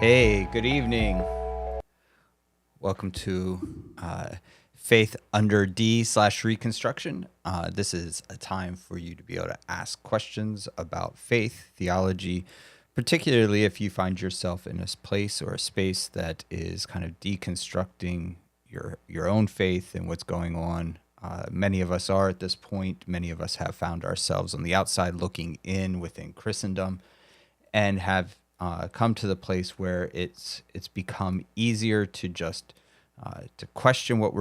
Hey, good evening. Welcome to Faith Under D/Reconstruction. This is a time for you to be able to ask questions about faith, theology, particularly if you find yourself in a place or a space that is kind of deconstructing your own faith and what's going on. Many of us are at this point. Many of us have found ourselves on the outside looking in within Christendom and have come to the place where it's become easier to just to question what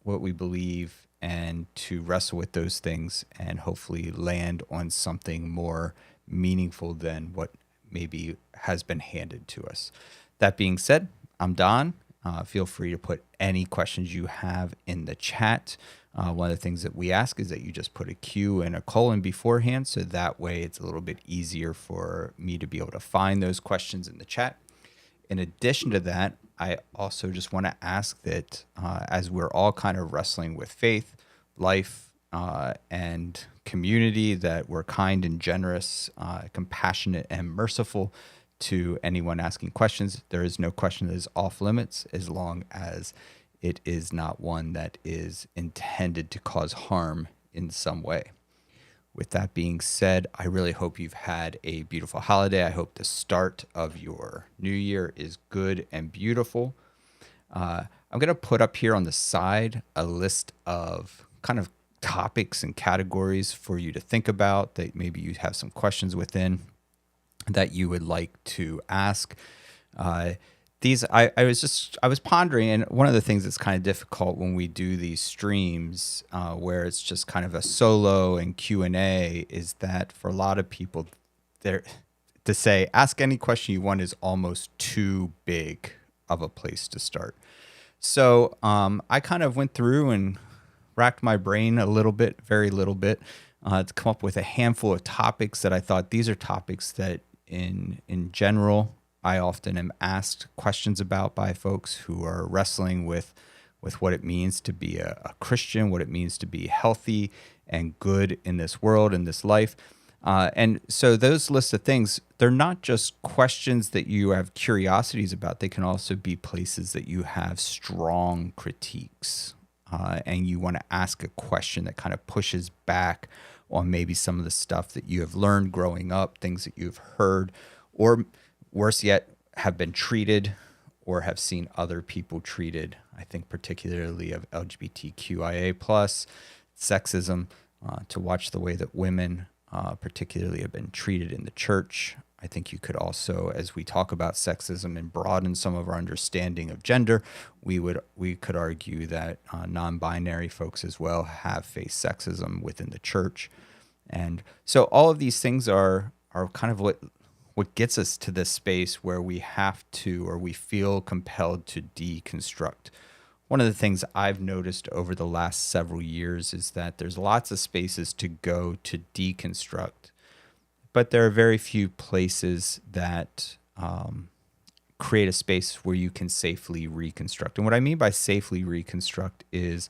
we believe and to wrestle with those things and hopefully land on something more meaningful than what maybe has been handed to us. That being said, I'm Don. Feel free to put any questions you have in the chat. One of the things that we ask is that you just put a Q and a colon beforehand, so that way it's a little bit easier for me to be able to find those questions in the chat. In addition to that, I also just want to ask that as we're all kind of wrestling with faith, life, and community, that we're kind and generous, compassionate and merciful to anyone asking questions. There is no question that is off limits as long as it is not one that is intended to cause harm in some way. With that being said, I really hope you've had a beautiful holiday. I hope the start of your new year is good and beautiful. I'm going to put up here on the side a list of kind of topics and categories for you to think about that maybe you have some questions within that you would like to ask. I was pondering, and one of the things that's kind of difficult when we do these streams where it's just kind of a solo and Q&A is that for a lot of people, there to say ask any question you want is almost too big of a place to start. So I kind of went through and racked my brain a little bit, very little bit, to come up with a handful of topics that I thought these are topics that in general I often am asked questions about by folks who are wrestling with what it means to be a Christian, what it means to be healthy and good in this world, in this life. And so those lists of things, they're not just questions that you have curiosities about. They can also be places that you have strong critiques and you want to ask a question that kind of pushes back on maybe some of the stuff that you have learned growing up, things that you've heard, or worse yet, have been treated or have seen other people treated. I think particularly of LGBTQIA+, sexism, to watch the way that women particularly have been treated in the church. I think you could also, as we talk about sexism and broaden some of our understanding of gender, we could argue that non-binary folks as well have faced sexism within the church. And so all of these things are kind of what gets us to this space where we have to, or we feel compelled to deconstruct. One of the things I've noticed over the last several years is that there's lots of spaces to go to deconstruct, but there are very few places that create a space where you can safely reconstruct. And what I mean by safely reconstruct is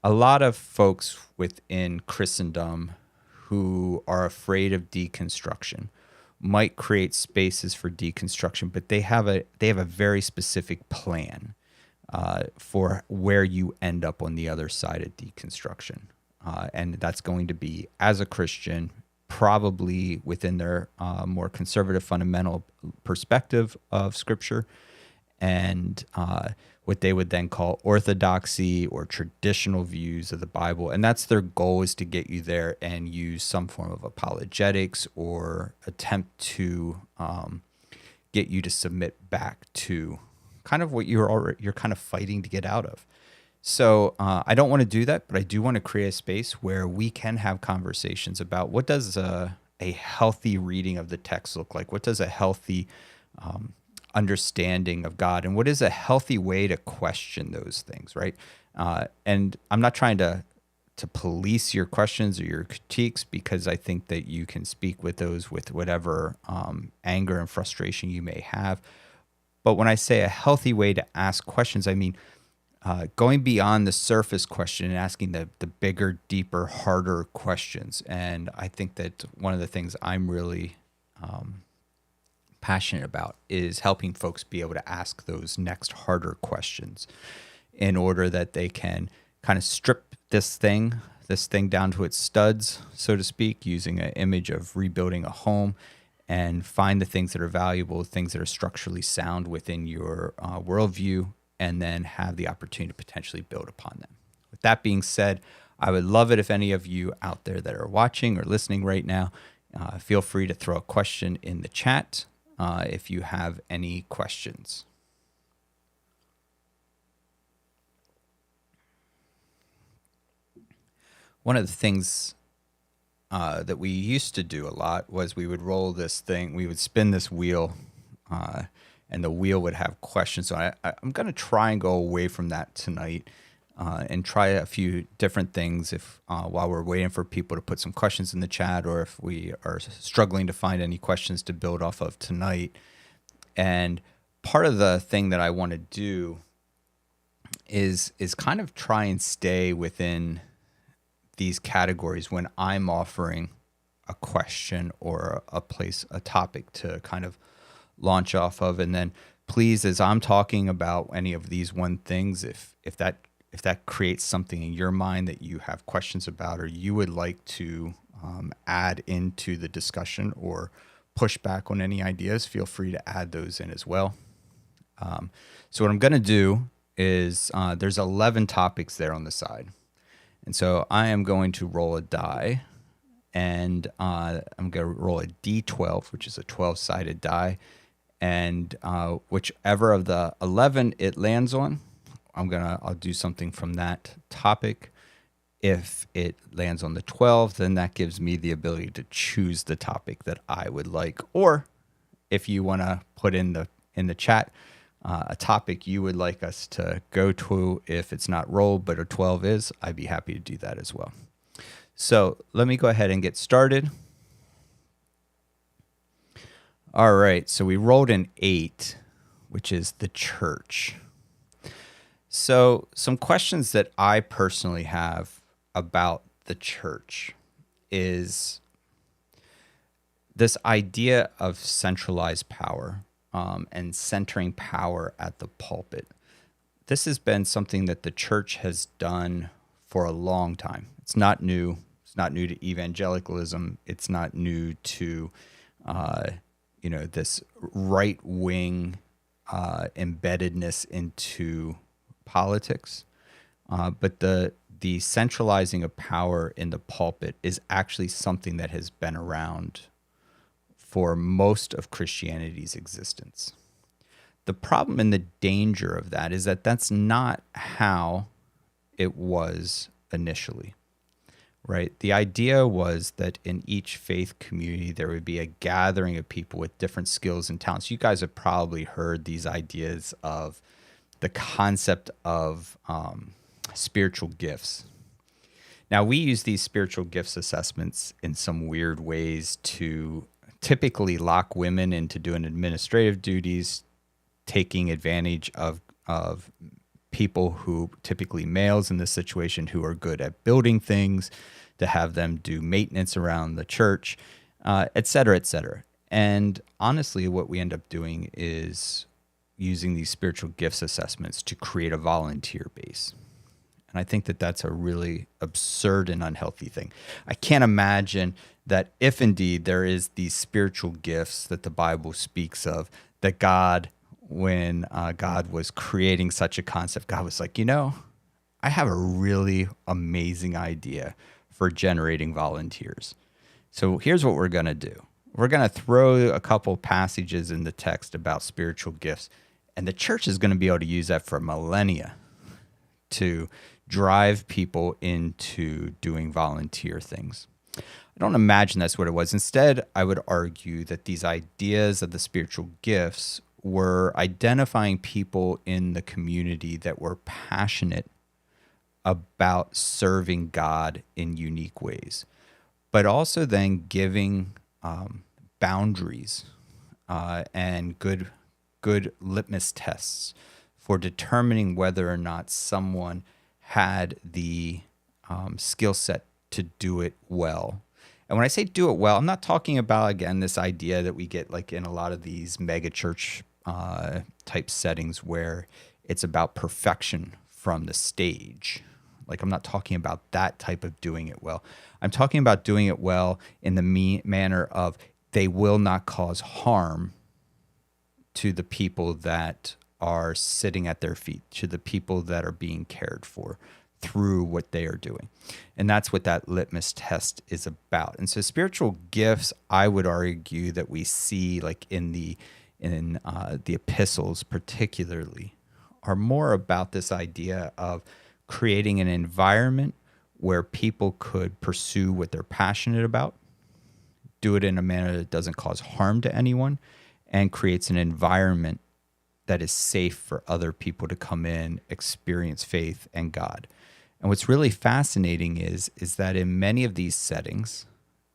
a lot of folks within Christendom who are afraid of deconstruction might create spaces for deconstruction, but they have a very specific plan for where you end up on the other side of deconstruction. And that's going to be, as a Christian, probably within their more conservative fundamental perspective of Scripture, and what they would then call orthodoxy or traditional views of the Bible. And that's their goal, is to get you there and use some form of apologetics or attempt to get you to submit back to kind of what you're kind of fighting to get out of. So I don't want to do that, but I do want to create a space where we can have conversations about what does a healthy reading of the text look like? What does a healthy understanding of God, and what is a healthy way to question those things, right? And I'm not trying to police your questions or your critiques, because I think that you can speak with those with whatever anger and frustration you may have. But when I say a healthy way to ask questions, I mean going beyond the surface question and asking the bigger, deeper, harder questions. And I think that one of the things I'm really passionate about is helping folks be able to ask those next harder questions in order that they can kind of strip this thing down to its studs, so to speak, using an image of rebuilding a home, and find the things that are valuable, things that are structurally sound within your worldview, and then have the opportunity to potentially build upon them. With that being said, I would love it if any of you out there that are watching or listening right now, feel free to throw a question in the chat if you have any questions. One of the things that we used to do a lot was we would roll this thing, we would spin this wheel, and the wheel would have questions. So I'm going to try and go away from that tonight and try a few different things if while we're waiting for people to put some questions in the chat, or if we are struggling to find any questions to build off of tonight. And part of the thing that I want to do is kind of try and stay within these categories when I'm offering a question or a topic to kind of launch off of. And then please, as I'm talking about any of these one things, if that creates something in your mind that you have questions about, or you would like to add into the discussion or push back on any ideas, feel free to add those in as well. So what I'm going to do is there's 11 topics there on the side. And so I am going to roll a die, and I'm going to roll a D12, which is a 12-sided die. And whichever of the 11 it lands on, I'll do something from that topic. If it lands on the 12, then that gives me the ability to choose the topic that I would like. Or if you want to put in the chat a topic you would like us to go to, if it's not rolled but a 12 is, I'd be happy to do that as well. So let me go ahead and get started. All right, so we rolled an 8, which is the church. So some questions that I personally have about the church is this idea of centralized power and centering power at the pulpit. This has been something that the church has done for a long time. It's not new. It's not new to evangelicalism. It's not new to this right-wing embeddedness into politics. But the centralizing of power in the pulpit is actually something that has been around for most of Christianity's existence. The problem and the danger of that is that that's not how it was initially, right? The idea was that in each faith community, there would be a gathering of people with different skills and talents. You guys have probably heard these ideas of the concept of spiritual gifts. Now, we use these spiritual gifts assessments in some weird ways to typically lock women into doing administrative duties, taking advantage of people who, typically males in this situation, who are good at building things, to have them do maintenance around the church, et cetera, et cetera. And honestly, what we end up doing is using these spiritual gifts assessments to create a volunteer base. And I think that that's a really absurd and unhealthy thing. I can't imagine that if indeed there is these spiritual gifts that the Bible speaks of, that God, when God was creating such a concept, God was like, I have a really amazing idea for generating volunteers. So here's what we're going to do. We're going to throw a couple passages in the text about spiritual gifts, and the church is going to be able to use that for millennia to drive people into doing volunteer things. I don't imagine that's what it was. Instead, I would argue that these ideas of the spiritual gifts were identifying people in the community that were passionate about serving God in unique ways, but also then giving boundaries and good litmus tests for determining whether or not someone had the skill set to do it well. And when I say do it well, I'm not talking about, again, this idea that we get like in a lot of these mega church type settings where it's about perfection from the stage. Like, I'm not talking about that type of doing it well. I'm talking about doing it well in the manner of they will not cause harm to the people that are sitting at their feet, to the people that are being cared for through what they are doing. And that's what that litmus test is about. And so spiritual gifts, I would argue that we see like in the epistles particularly, are more about this idea of creating an environment where people could pursue what they're passionate about, do it in a manner that doesn't cause harm to anyone, and creates an environment that is safe for other people to come in, experience faith and God. And what's really fascinating is that in many of these settings,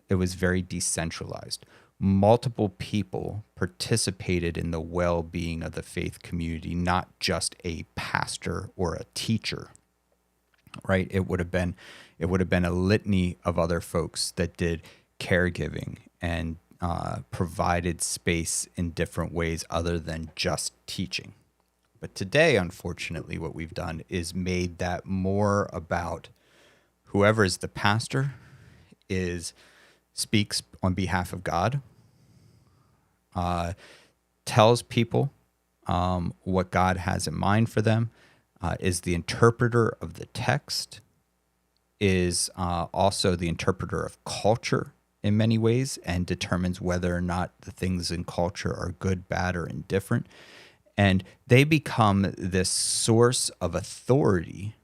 it was very decentralized. Multiple people participated in the well-being of the faith community, not just a pastor or a teacher, right? It would have been a litany of other folks that did caregiving and provided space in different ways other than just teaching. But today, unfortunately, what we've done is made that more about whoever is the pastor speaks on behalf of God, tells people what God has in mind for them, is the interpreter of the text, is also the interpreter of culture in many ways, and determines whether or not the things in culture are good, bad, or indifferent. And they become this source of authority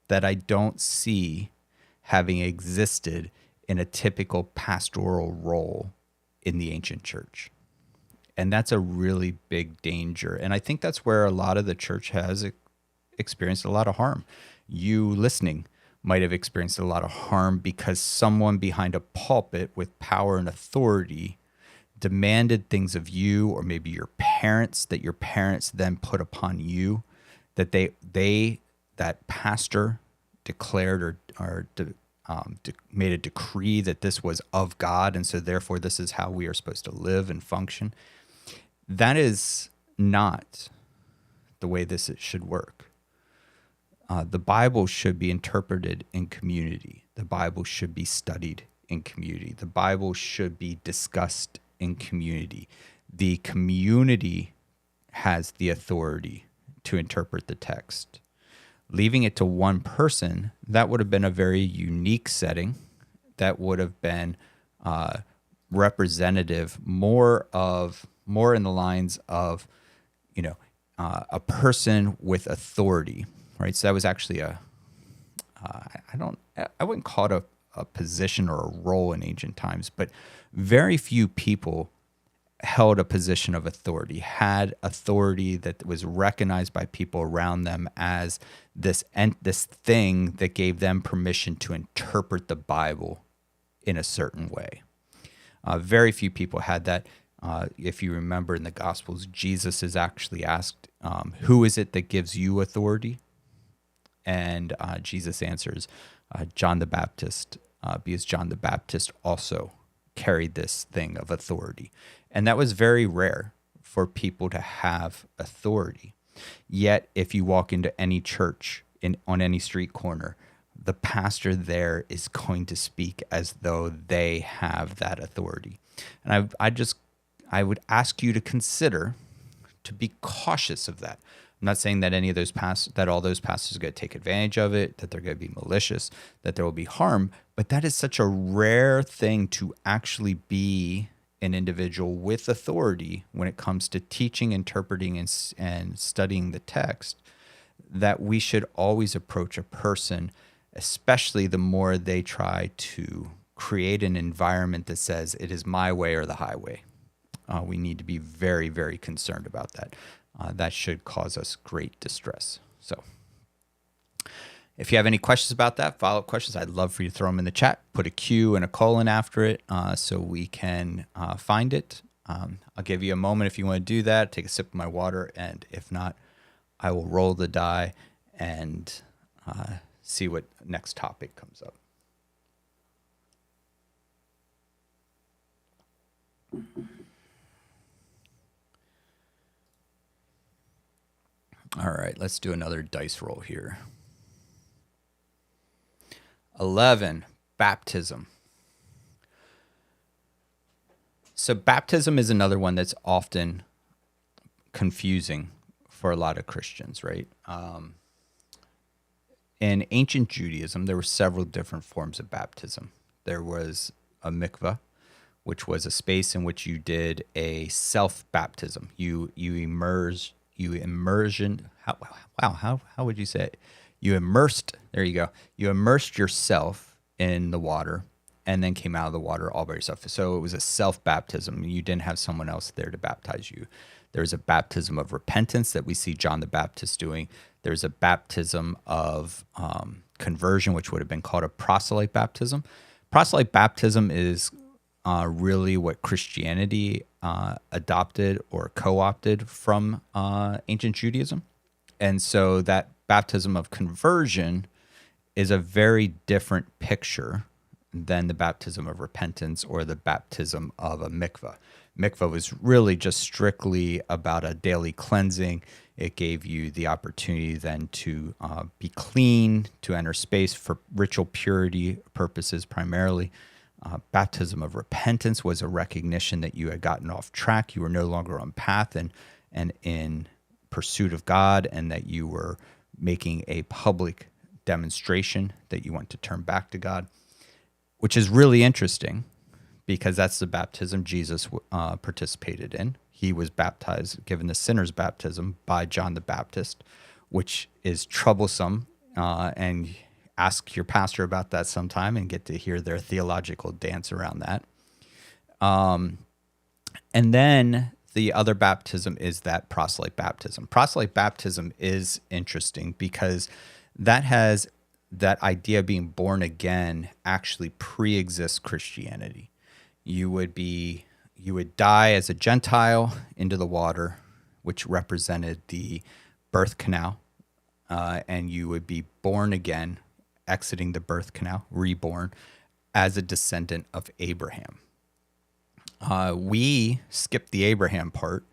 that I don't see having existed in a typical pastoral role in the ancient church. And that's a really big danger. And I think that's where a lot of the church has experienced a lot of harm. You listening might have experienced a lot of harm because someone behind a pulpit with power and authority demanded things of you, or maybe your parents, that your parents then put upon you, that that pastor declared or made a decree that this was of God, and so therefore this is how we are supposed to live and function. That is not the way this should work. The Bible should be interpreted in community. The Bible should be studied in community. The Bible should be discussed in community. The community has the authority to interpret the text. Leaving it to one person, that would have been a very unique setting. That would have been representative, more in the lines of, a person with authority, right? So that was actually I wouldn't call it a position or a role in ancient times, but very few people held a position of authority, had authority that was recognized by people around them as this thing that gave them permission to interpret the Bible in a certain way. Very few people had that. If you remember in the Gospels, Jesus is actually asked, who is it that gives you authority? And Jesus answers, John the Baptist, because John the Baptist also carried this thing of authority. And that was very rare for people to have authority. Yet, if you walk into any church on any street corner, the pastor there is going to speak as though they have that authority. And I would ask you to consider to be cautious of that. I'm not saying that any of those all those pastors are going to take advantage of it, that they're going to be malicious, that there will be harm, but that is such a rare thing to actually be an individual with authority when it comes to teaching, interpreting, and studying the text, that we should always approach a person, especially the more they try to create an environment that says it is my way or the highway. We need to be very, very concerned about that. That should cause us great distress. So if you have any questions about that, follow-up questions, I'd love for you to throw them in the chat. Put a Q and a colon after it so we can find it. I'll give you a moment if you want to do that. Take a sip of my water, and if not, I will roll the die and see what next topic comes up. All right, let's do another dice roll here. 11, baptism. So baptism is another one that's often confusing for a lot of Christians, right? In ancient Judaism, there were several different forms of baptism. There was a mikvah, which was a space in which you did a self-baptism. How would you say it? You immersed, there you go. You immersed yourself in the water and then came out of the water all by yourself. So it was a self-baptism. You didn't have someone else there to baptize you. There's a baptism of repentance that we see John the Baptist doing. There's a baptism of conversion, which would have been called a proselyte baptism. Proselyte baptism is really what Christianity adopted or co-opted from ancient Judaism. And so that baptism of conversion is a very different picture than the baptism of repentance or the baptism of a mikvah. Mikvah was really just strictly about a daily cleansing. It gave you the opportunity then to be clean, to enter space for ritual purity purposes primarily. Baptism of repentance was a recognition that you had gotten off track. You were no longer on path and in pursuit of God, and that you were making a public demonstration that you want to turn back to God, which is really interesting because that's the baptism Jesus participated in. He was baptized, given the sinner's baptism by John the Baptist, which is troublesome, and ask your pastor about that sometime and get to hear their theological dance around that. And then the other baptism is that proselyte baptism. Proselyte baptism is interesting because that has that idea of being born again actually pre-exists Christianity. You would die as a Gentile into the water, which represented the birth canal, and you would be born again, exiting the birth canal, reborn as a descendant of Abraham. We skip the Abraham part,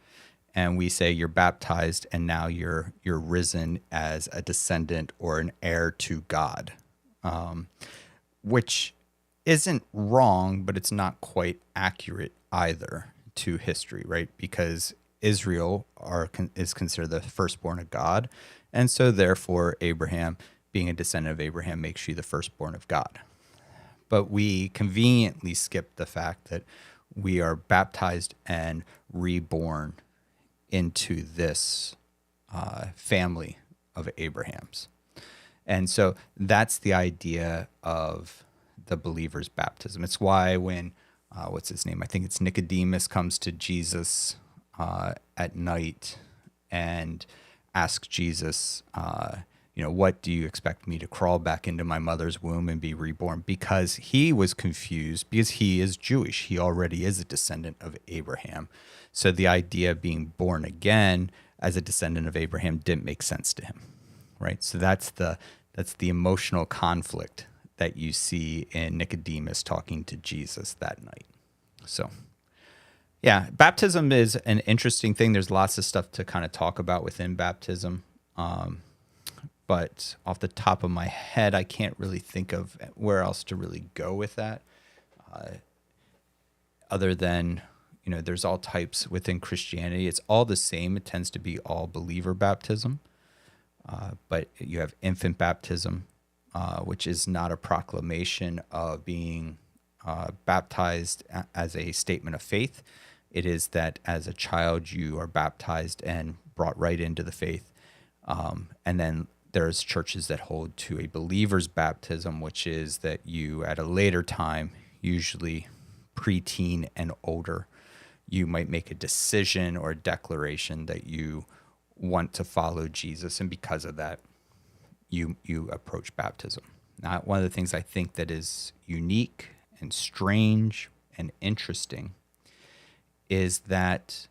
and we say you're baptized, and now you're risen as a descendant or an heir to God, which isn't wrong, but it's not quite accurate either to history, right? Because Israel is considered the firstborn of God, and so therefore Abraham, being a descendant of Abraham, makes you the firstborn of God. But we conveniently skip the fact that we are baptized and reborn into this family of Abraham's. And so that's the idea of the believer's baptism. It's why when, what's his name? I think it's Nicodemus comes to Jesus at night and asks Jesus, what do you expect me to crawl back into my mother's womb and be reborn? Because he was confused because he is Jewish. He already is a descendant of Abraham. So the idea of being born again as a descendant of Abraham didn't make sense to him, right? So that's the emotional conflict that you see in Nicodemus talking to Jesus that night. So yeah, baptism is an interesting thing. There's lots of stuff to kind of talk about within baptism. But off the top of my head, I can't really think of where else to really go with that. Other than, there's all types within Christianity. It's all the same. It tends to be all believer baptism. But you have infant baptism, which is not a proclamation of being baptized as a statement of faith. It is that as a child, you are baptized and brought right into the faith. And then there's churches that hold to a believer's baptism, which is that you, at a later time, usually preteen and older, you might make a decision or a declaration that you want to follow Jesus, and because of that, you approach baptism. Now, one of the things I think that is unique and strange and interesting is that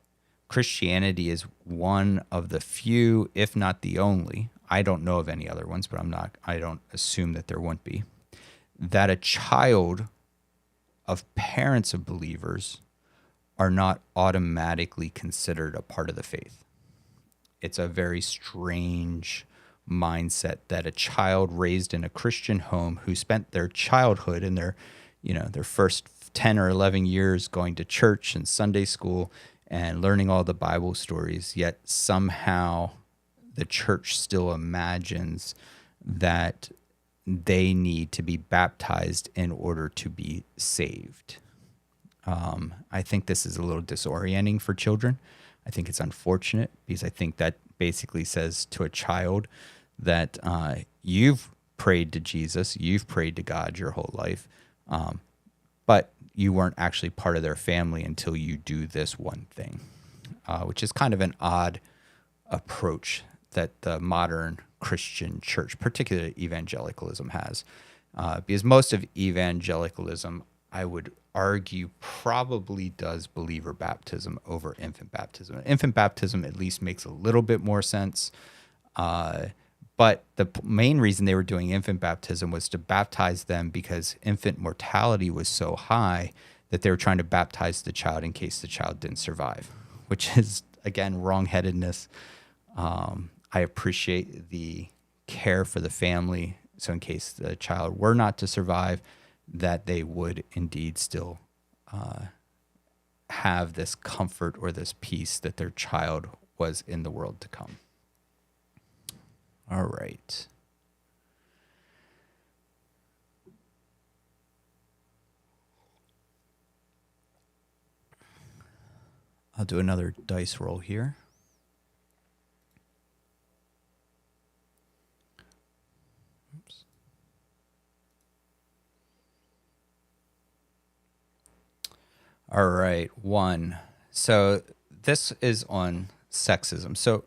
Christianity is one of the few, if not the only, I don't know of any other ones, but I don't assume that there won't be, that a child of parents of believers are not automatically considered a part of the faith. It's a very strange mindset that a child raised in a Christian home who spent their childhood and their first 10 or 11 years going to church and Sunday school and learning all the Bible stories, yet somehow the church still imagines that they need to be baptized in order to be saved. I think this is a little disorienting for children. I think it's unfortunate because I think that basically says to a child that you've prayed to Jesus, you've prayed to God your whole life, but you weren't actually part of their family until you do this one thing, which is kind of an odd approach that the modern Christian church, particularly evangelicalism, has. Because most of evangelicalism, I would argue, probably does believer baptism over infant baptism. Infant baptism at least makes a little bit more sense. But the main reason they were doing infant baptism was to baptize them because infant mortality was so high that they were trying to baptize the child in case the child didn't survive, which is, again, wrongheadedness. I appreciate the care for the family. So in case the child were not to survive, that they would indeed still have this comfort or this peace that their child was in the world to come. All right. I'll do another dice roll here. Oops. All right, 1. So this is on sexism. So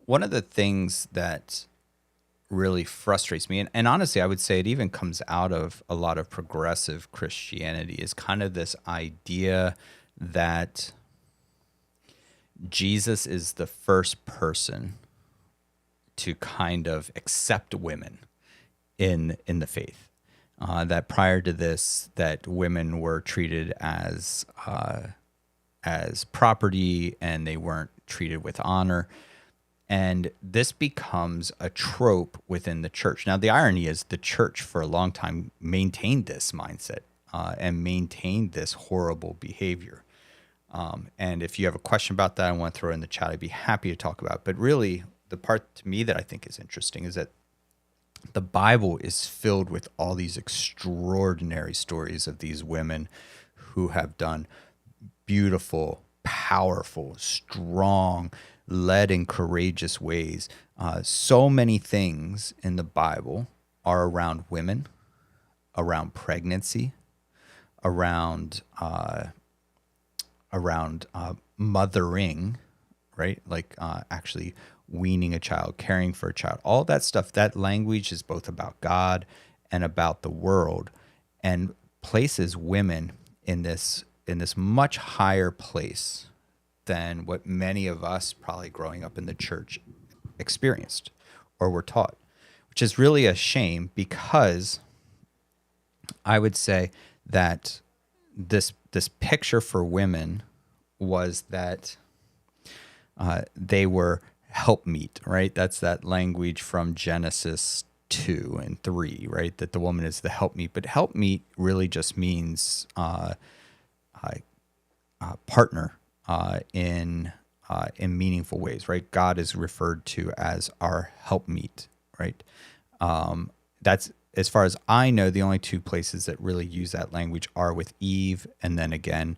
one of the things that really frustrates me, and honestly, I would say it even comes out of a lot of progressive Christianity, is kind of this idea that Jesus is the first person to kind of accept women in the faith. That prior to this, that women were treated as property and they weren't treated with honor. And this becomes a trope within the church. Now, the irony is the church for a long time maintained this mindset and maintained this horrible behavior. And if you have a question about that, I want to throw it in the chat. I'd be happy to talk about it. But really, the part to me that I think is interesting is that the Bible is filled with all these extraordinary stories of these women who have done beautiful, powerful, strong, led in courageous ways. So many things in the Bible are around women, around pregnancy, around mothering, right? Like actually weaning a child, caring for a child, all that stuff. That language is both about God and about the world, and places women in this much higher place than what many of us probably growing up in the church experienced or were taught, which is really a shame, because I would say that this picture for women was that they were helpmeet, right? That's that language from Genesis 2 and 3, right? That the woman is the helpmeet, but helpmeet really just means partner in meaningful ways, right? God is referred to as our helpmeet, right? That's, as far as I know, the only two places that really use that language are with Eve and then again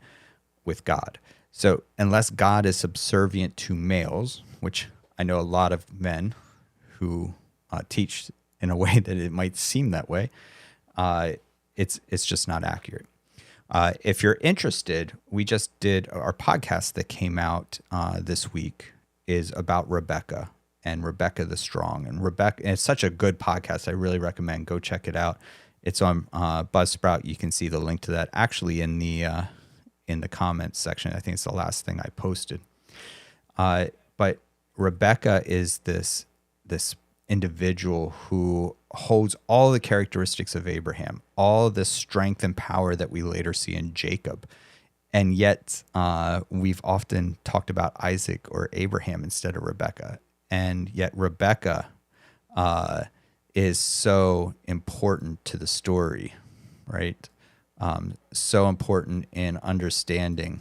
with God. So unless God is subservient to males, which I know a lot of men who teach in a way that it might seem that way, it's just not accurate. If you're interested, we just did our podcast that came out this week is about Rebecca and Rebecca the Strong. And Rebecca, and it's such a good podcast. I really recommend go check it out. It's on Buzzsprout. You can see the link to that actually in the comments section. I think it's the last thing I posted. But Rebecca is this individual who holds all the characteristics of Abraham, all the strength and power that we later see in Jacob. And yet we've often talked about Isaac or Abraham instead of Rebecca. And yet Rebecca is so important to the story, right? So important in understanding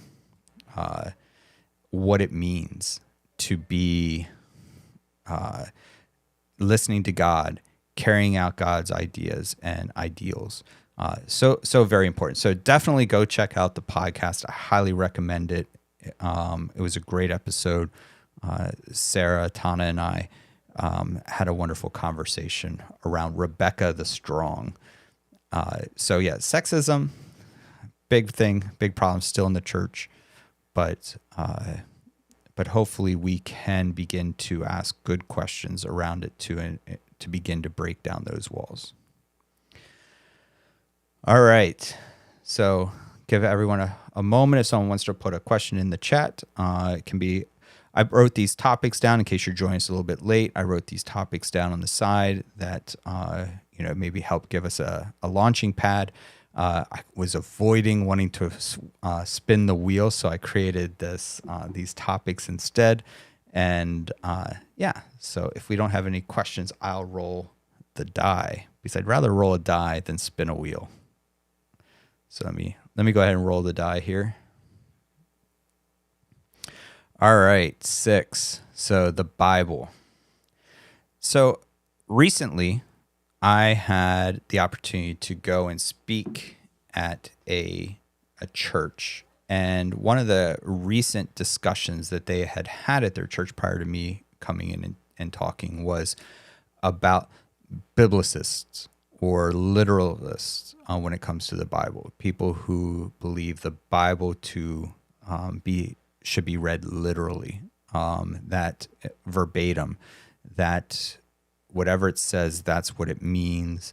what it means to be listening to God, carrying out God's ideas and ideals. So very important. So definitely go check out the podcast. I highly recommend it. It was a great episode. Sarah, Tana, and I had a wonderful conversation around Rebecca the Strong. So yeah, sexism, big thing, big problem still in the church, but hopefully we can begin to ask good questions around it to begin to break down those walls. All right, so give everyone a moment if someone wants to put a question in the chat. It can be, I wrote these topics down in case you're joining us a little bit late. I wrote these topics down on the side that maybe help give us a launching pad. I was avoiding wanting to spin the wheel, so I created these topics instead. And so if we don't have any questions, I'll roll the die, because I'd rather roll a die than spin a wheel. So let me go ahead and roll the die here. All right, 6. So the Bible. So recently, I had the opportunity to go and speak at a church. And one of the recent discussions that they had at their church prior to me coming in and talking was about biblicists or literalists when it comes to the Bible. People who believe the Bible to should be read literally, that verbatim, that whatever it says, that's what it means,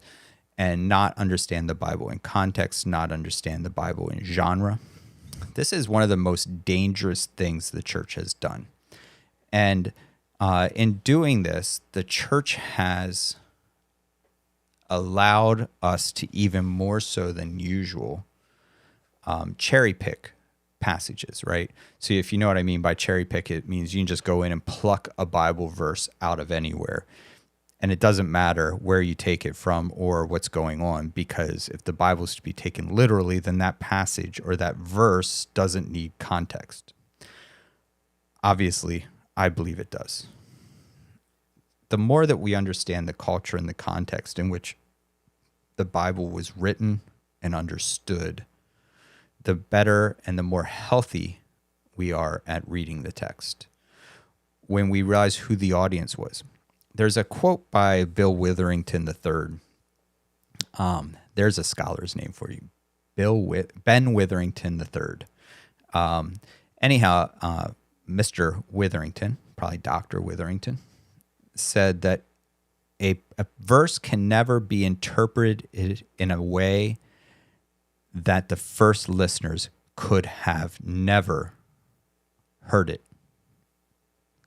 and not understand the Bible in context, not understand the Bible in genre. This is one of the most dangerous things the church has done. And in doing this, the church has allowed us to, even more so than usual, cherry pick passages, right? So if you know what I mean by cherry pick, it means you can just go in and pluck a Bible verse out of anywhere. And it doesn't matter where you take it from or what's going on, because if the Bible is to be taken literally, then that passage or that verse doesn't need context. Obviously, I believe it does. The more that we understand the culture and the context in which the Bible was written and understood, the better and the more healthy we are at reading the text. When we realize who the audience was. There's a quote by Bill Witherington III. There's a scholar's name for you. Ben Witherington III. Mr. Witherington, probably Dr. Witherington, said that a verse can never be interpreted in a way that the first listeners could have never heard it.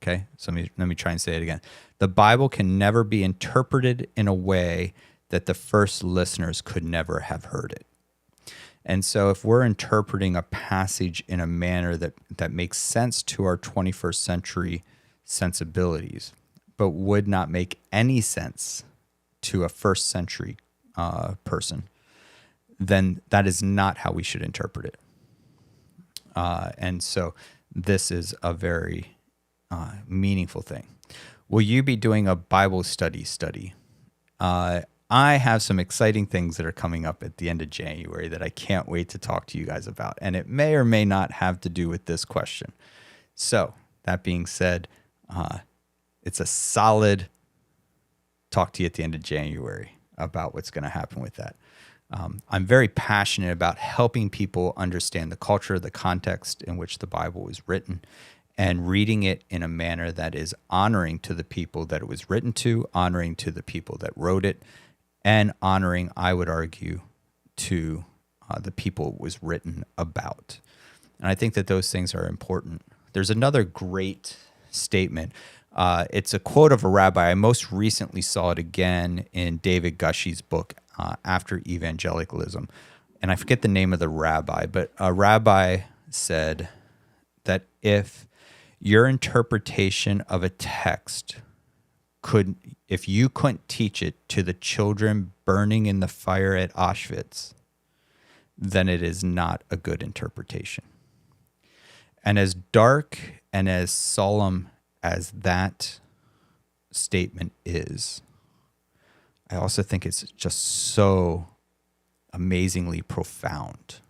Okay, so let me try and say it again. The Bible can never be interpreted in a way that the first listeners could never have heard it. And so if we're interpreting a passage in a manner that makes sense to our 21st century sensibilities, but would not make any sense to a first century person, then that is not how we should interpret it. And so this is a very meaningful thing. Will you be doing a Bible study? I have some exciting things that are coming up at the end of January that I can't wait to talk to you guys about. And it may or may not have to do with this question. So that being said, it's a solid talk to you at the end of January about what's going to happen with that. I'm very passionate about helping people understand the culture, the context in which the Bible was written, and reading it in a manner that is honoring to the people that it was written to, honoring to the people that wrote it, and honoring, I would argue, to the people it was written about. And I think that those things are important. There's another great statement. It's a quote of a rabbi. I most recently saw it again in David Gushie's book, After Evangelicalism. And I forget the name of the rabbi, but a rabbi said that if your interpretation of a text if you couldn't teach it to the children burning in the fire at Auschwitz, then it is not a good interpretation. And as dark and as solemn as that statement is, I also think it's just so amazingly profound.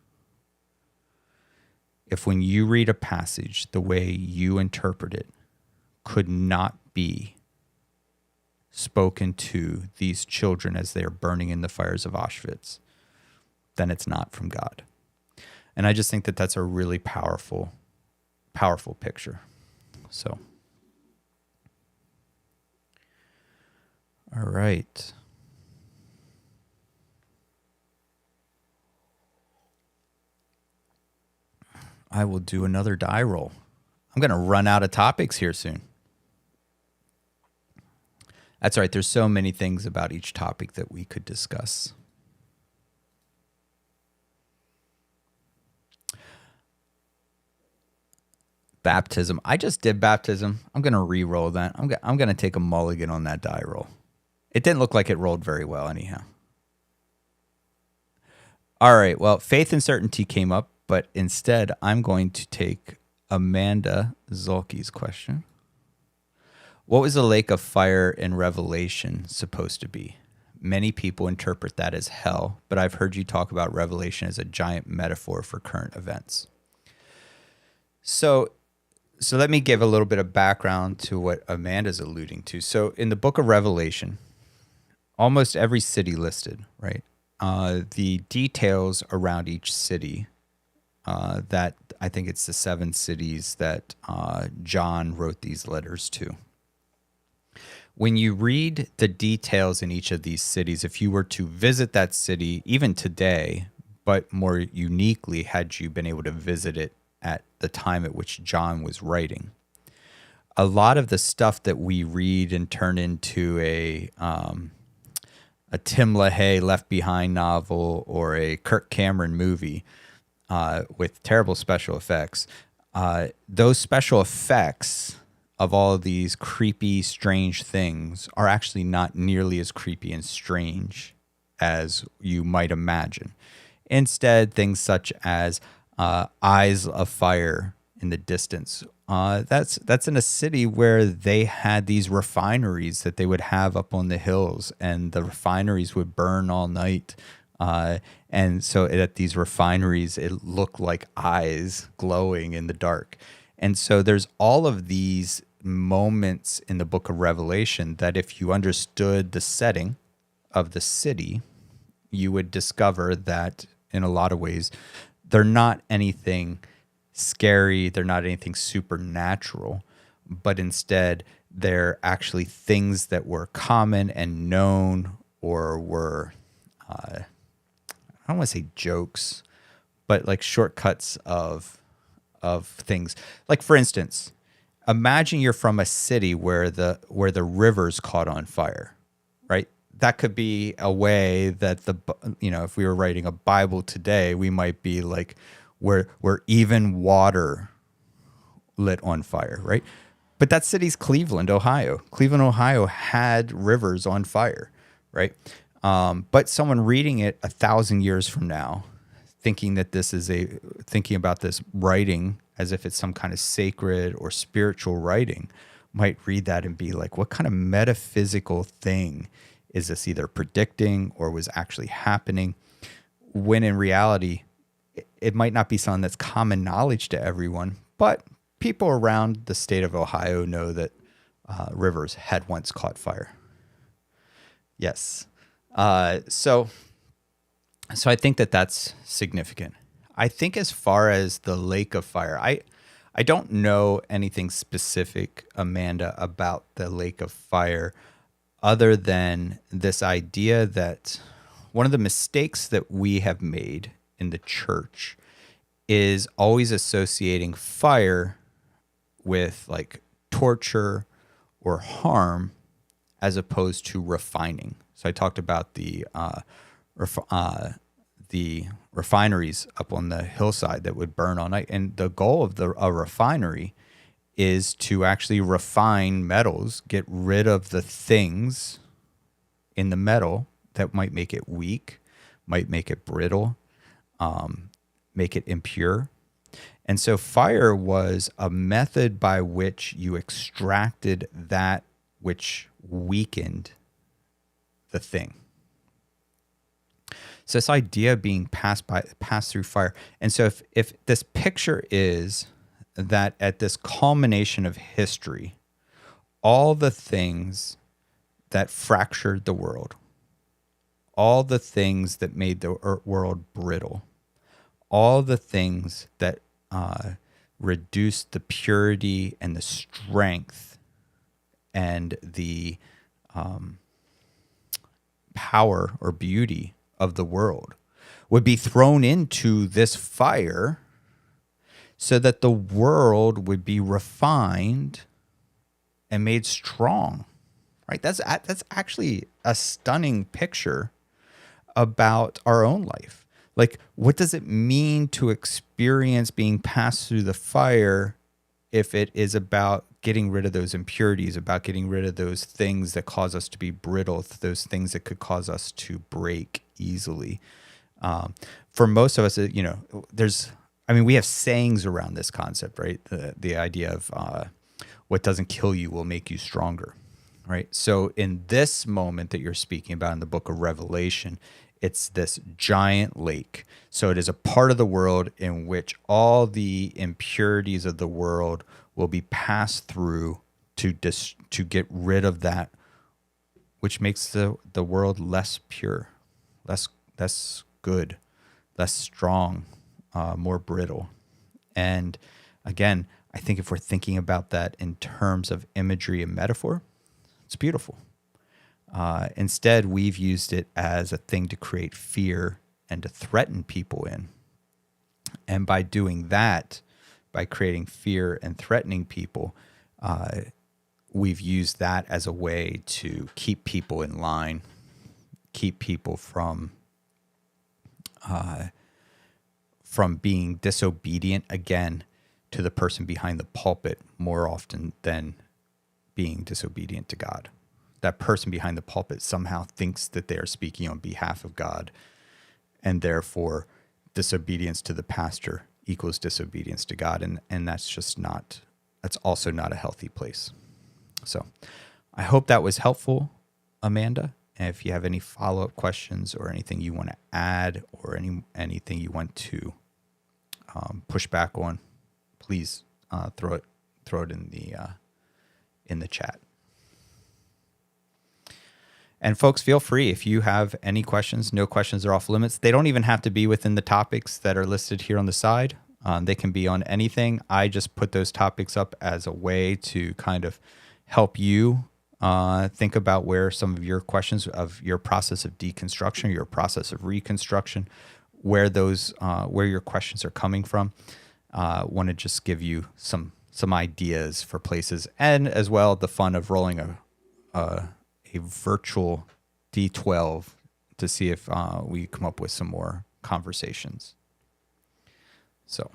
If when you read a passage, the way you interpret it could not be spoken to these children as they are burning in the fires of Auschwitz, then it's not from God. And I just think that that's a really powerful picture. So, all right. I will do another die roll. I'm going to run out of topics here soon. That's right. There's so many things about each topic that we could discuss. Baptism. I just did baptism. I'm going to re-roll that. I'm going to take a mulligan on that die roll. It didn't look like it rolled very well anyhow. All right. Well, faith and certainty came up, but instead I'm going to take Amanda Zolke's question. What was the lake of fire in Revelation supposed to be? Many people interpret that as hell, but I've heard you talk about Revelation as a giant metaphor for current events. So let me give a little bit of background to what Amanda's alluding to. So in the book of Revelation, almost every city listed, right? The details around each city, that I think it's the 7 cities that John wrote these letters to. When you read the details in each of these cities, if you were to visit that city, even today, but more uniquely, had you been able to visit it at the time at which John was writing, a lot of the stuff that we read and turn into a Tim LaHaye Left Behind novel or a Kirk Cameron movie with terrible special effects, those special effects of all of these creepy, strange things are actually not nearly as creepy and strange as you might imagine. Instead, things such as eyes of fire in the distance. That's in a city where they had these refineries that they would have up on the hills, and the refineries would burn all night. And so at these refineries, it looked like eyes glowing in the dark. And so there's all of these moments in the book of Revelation that if you understood the setting of the city, you would discover that in a lot of ways, they're not anything scary, they're not anything supernatural, but instead they're actually things that were common and known, or were, I don't want to say jokes, but like shortcuts of things. Like, for instance, imagine you're from a city where the rivers caught on fire, right? That could be a way that if we were writing a Bible today, we might be like where even water lit on fire, right? But that city's Cleveland, Ohio. Cleveland, Ohio had rivers on fire, right? But someone reading it 1,000 years from now, thinking about this writing as if it's some kind of sacred or spiritual writing, might read that and be like, what kind of metaphysical thing is this either predicting or was actually happening? When in reality, it might not be something that's common knowledge to everyone, but people around the state of Ohio know that rivers had once caught fire. Yes. So I think that that's significant. I think as far as the lake of fire, I don't know anything specific, Amanda, about the lake of fire, other than this idea that one of the mistakes that we have made in the church is always associating fire with like torture or harm as opposed to refining. So I talked about the refineries up on the hillside that would burn all night. And the goal of a refinery is to actually refine metals, get rid of the things in the metal that might make it weak, might make it brittle, make it impure. And so fire was a method by which you extracted that which weakened the thing. So this idea of being passed through fire. And so if this picture is that at this culmination of history, all the things that fractured the world, all the things that made the world brittle, all the things that reduced the purity and the strength and the power or beauty of the world would be thrown into this fire so that the world would be refined and made strong, right? That's actually a stunning picture about our own life. Like, what does it mean to experience being passed through the fire if it is about getting rid of those impurities, about getting rid of those things that cause us to be brittle, those things that could cause us to break easily? For most of us, we have sayings around this concept, right? The idea of what doesn't kill you will make you stronger, right? So in this moment that you're speaking about in the book of Revelation, it's this giant lake. So it is a part of the world in which all the impurities of the world will be passed through to get rid of that, which makes the world less pure, less good, less strong, more brittle. And again, I think if we're thinking about that in terms of imagery and metaphor, it's beautiful. Instead, we've used it as a thing to create fear and to threaten people in. And by doing that, by creating fear and threatening people, we've used that as a way to keep people in line, keep people from being disobedient, again, to the person behind the pulpit more often than being disobedient to God. That person behind the pulpit somehow thinks that they are speaking on behalf of God, and therefore disobedience to the pastor equals disobedience to God, and that's also not a healthy place. So I hope that was helpful, Amanda. And if you have any follow-up questions or anything you want to add or anything you want to push back on, please throw it in the chat. And folks, feel free if you have any questions. No questions are off limits. They don't even have to be within the topics that are listed here on the side. They can be on anything. I just put those topics up as a way to kind of help you think about where some of your questions of your process of deconstruction, your process of reconstruction, where your questions are coming from. Want to just give you some ideas for places, and as well the fun of rolling a virtual D12 to see if we come up with some more conversations. So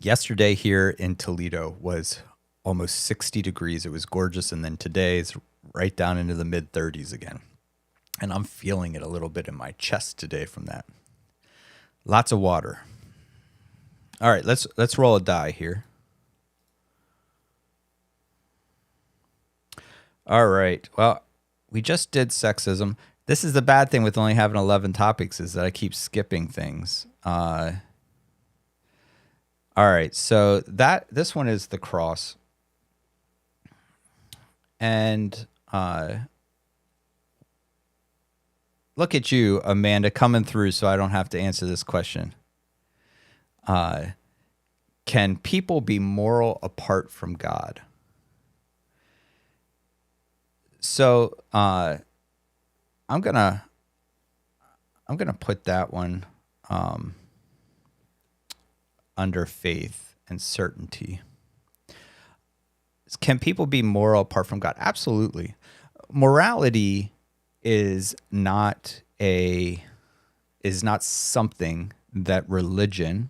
yesterday here in Toledo was almost 60 degrees. It was gorgeous. And then today is right down into the mid 30s again. And I'm feeling it a little bit in my chest today from that. Lots of water. All right, let's roll a die here. All right. Well, we just did sexism. This is the bad thing with only having 11 topics, is that I keep skipping things. All right. So this one is the cross. And look at you, Amanda, coming through so I don't have to answer this question. Can people be moral apart from God? So I'm gonna put that one under faith and certainty. Can people be moral apart from God? Absolutely. Morality is not something that religion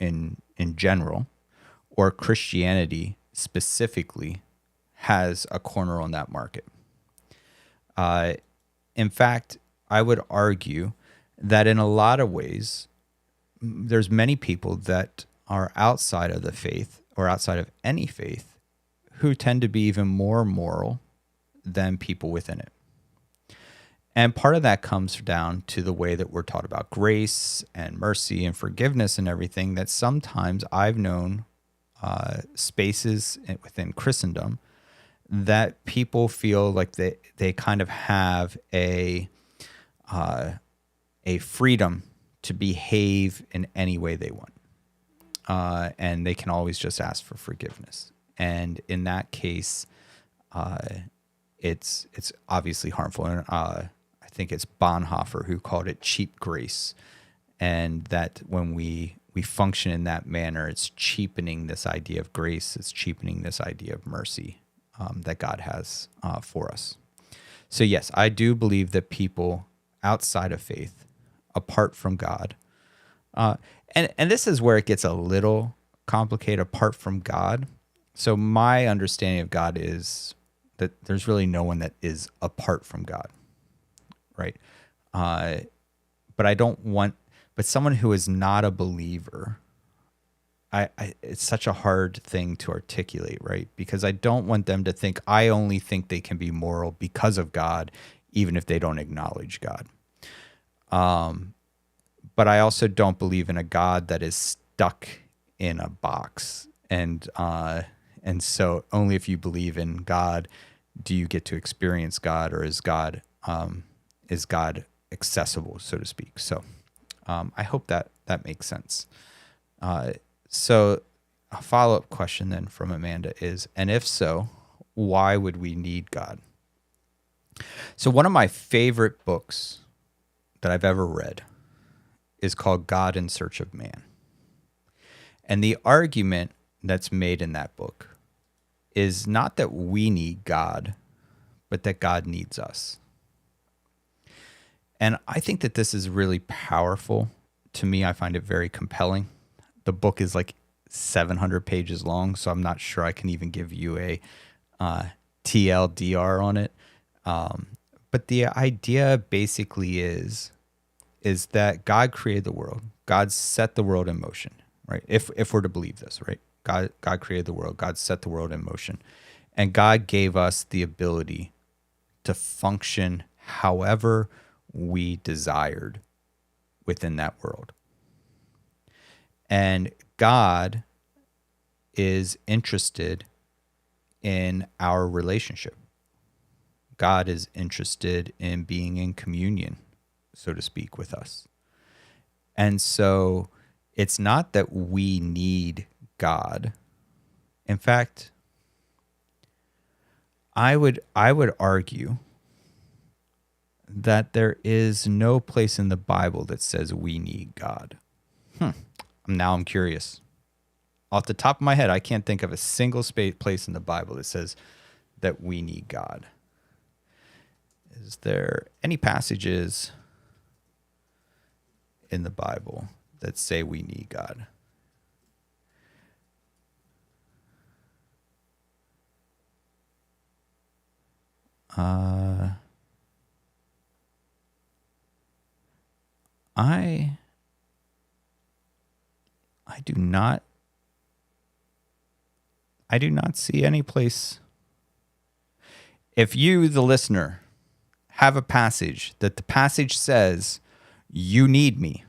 in general or Christianity specifically has a corner on that market. In fact, I would argue that in a lot of ways, there's many people that are outside of the faith or outside of any faith who tend to be even more moral than people within it. And part of that comes down to the way that we're taught about grace and mercy and forgiveness and everything, that sometimes I've known spaces within Christendom that people feel like they kind of have a freedom to behave in any way they want. And they can always just ask for forgiveness. And in that case, it's obviously harmful. And I think it's Bonhoeffer who called it cheap grace. And that when we function in that manner, it's cheapening this idea of grace. It's cheapening this idea of mercy that God has for us. So yes, I do believe that people outside of faith, apart from God, and this is where it gets a little complicated, apart from God. So my understanding of God is that there's really no one that is apart from God, right? But I don't want, but someone who is not a believer, it's such a hard thing to articulate, right? Because I don't want them to think, I only think they can be moral because of God, even if they don't acknowledge God. But I also don't believe in a God that is stuck in a box. And so only if you believe in God do you get to experience God, or is God accessible, so to speak. So I hope that makes sense. So a follow-up question then from Amanda is, and if so, why would we need God? So one of my favorite books that I've ever read is called God in Search of Man. And the argument that's made in that book is not that we need God, but that God needs us. And I think that this is really powerful. To me, I find it very compelling. The book is like 700 pages long, so I'm not sure I can even give you a TLDR on it. But the idea basically is that God created the world. God set the world in motion, right? If we're to believe this, right? God created the world. God set the world in motion. And God gave us the ability to function however we desired within that world. And God is interested in our relationship. God is interested in being in communion, so to speak, with us. And so it's not that we need God. In fact, I would argue that there is no place in the Bible that says we need God. Now I'm curious. Off the top of my head, I can't think of a single place in the Bible that says that we need God. Is there any passages in the Bible that say we need God? I do not see any place. If you, the listener, have a passage that the passage says you need me,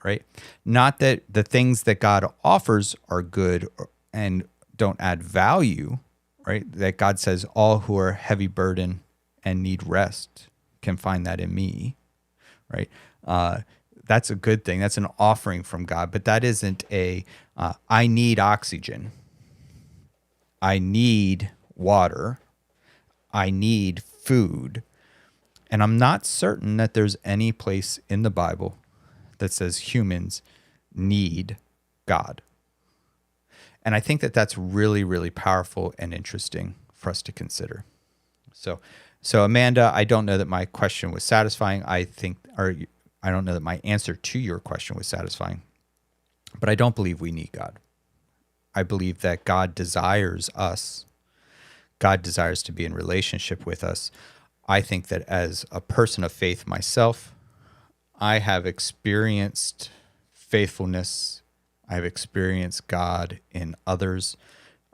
right? Not that the things that God offers are good and don't add value, right? That God says all who are heavy burden and need rest can find that in me, right? That's a good thing. That's an offering from God, but that isn't I need oxygen. I need water. I need food. And I'm not certain that there's any place in the Bible that says humans need God. And I think that that's really, really powerful and interesting for us to consider. So Amanda, I don't know that my question was satisfying. I don't know that my answer to your question was satisfying, but I don't believe we need God. I believe that God desires us. God desires to be in relationship with us. I think that as a person of faith myself, I have experienced faithfulness. I've experienced God in others.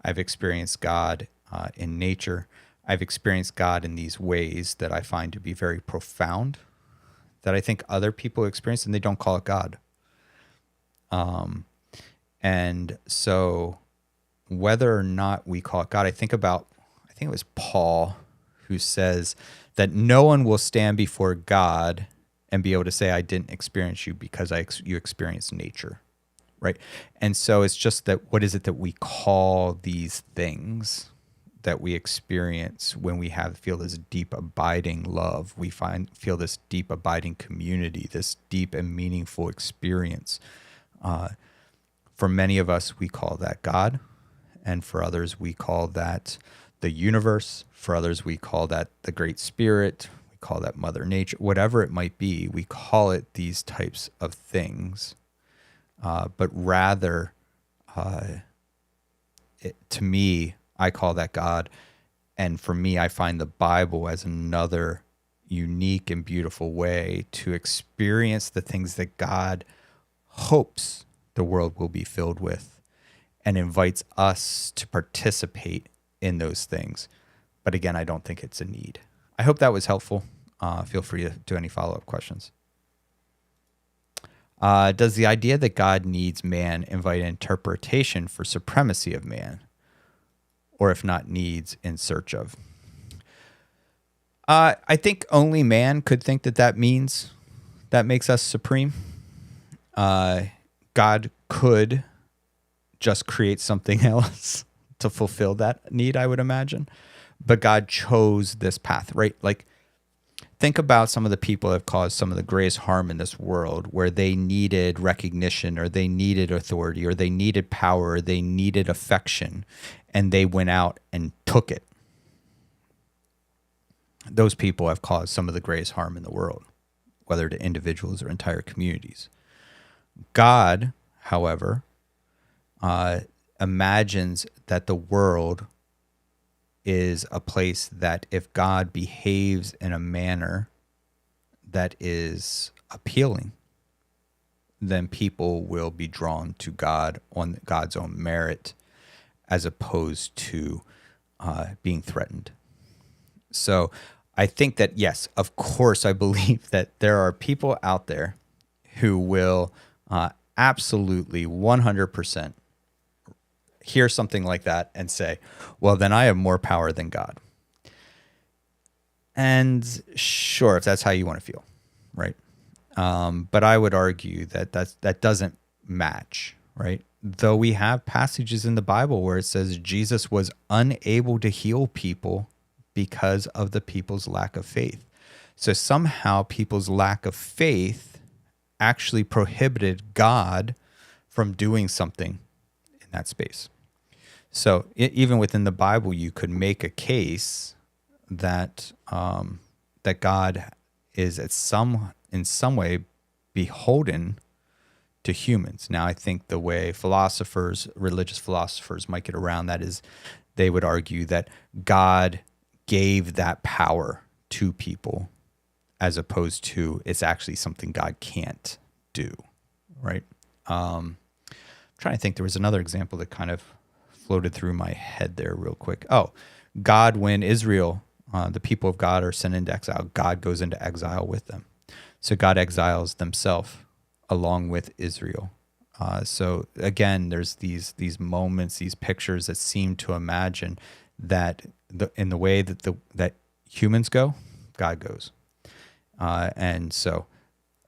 I've experienced God in nature. I've experienced God in these ways that I find to be very profound, that I think other people experience and they don't call it God. And so whether or not we call it God, I think it was Paul who says that no one will stand before God and be able to say, I didn't experience you because you experienced nature, right? And so it's just that, what is it that we call these things that we experience when we feel this deep abiding love? We feel this deep abiding community, this deep and meaningful experience. For many of us, we call that God. And for others, we call that the universe. For others, we call that the Great Spirit. We call that Mother Nature. Whatever it might be, we call it these types of things. But rather, to me, I call that God. And for me, I find the Bible as another unique and beautiful way to experience the things that God hopes the world will be filled with, and invites us to participate in those things. But again, I don't think it's a need. I hope that was helpful. Feel free to do any follow-up questions. Does the idea that God needs man invite interpretation for supremacy of man? Or if not needs, in search of? I think only man could think that makes us supreme. God could just create something else to fulfill that need, I would imagine. But God chose this path, right? Like, think about some of the people that have caused some of the greatest harm in this world, where they needed recognition, or they needed authority, or they needed power, or they needed affection, and they went out and took it. Those people have caused some of the greatest harm in the world, whether to individuals or entire communities. God, however, imagines that the world is a place that if God behaves in a manner that is appealing, then people will be drawn to God on God's own merit, as opposed to being threatened. So I think that, yes, of course, I believe that there are people out there who will absolutely 100% hear something like that and say, well, then I have more power than God. And sure, if that's how you want to feel, right? But I would argue that that doesn't match, right? Though we have passages in the Bible where it says Jesus was unable to heal people because of the people's lack of faith. So somehow people's lack of faith actually prohibited God from doing something in that space. So even within the Bible, you could make a case that that God is in some way beholden to humans. Now, I think the way religious philosophers might get around that is they would argue that God gave that power to people, as opposed to it's actually something God can't do, right? I'm trying to think. There was another example that kind of floated through my head there real quick. Oh, God, when Israel, the people of God, are sent into exile, God goes into exile with them. So God exiles themselves along with Israel. So again, there's these moments, these pictures that seem to imagine that in the way that humans go, God goes. And so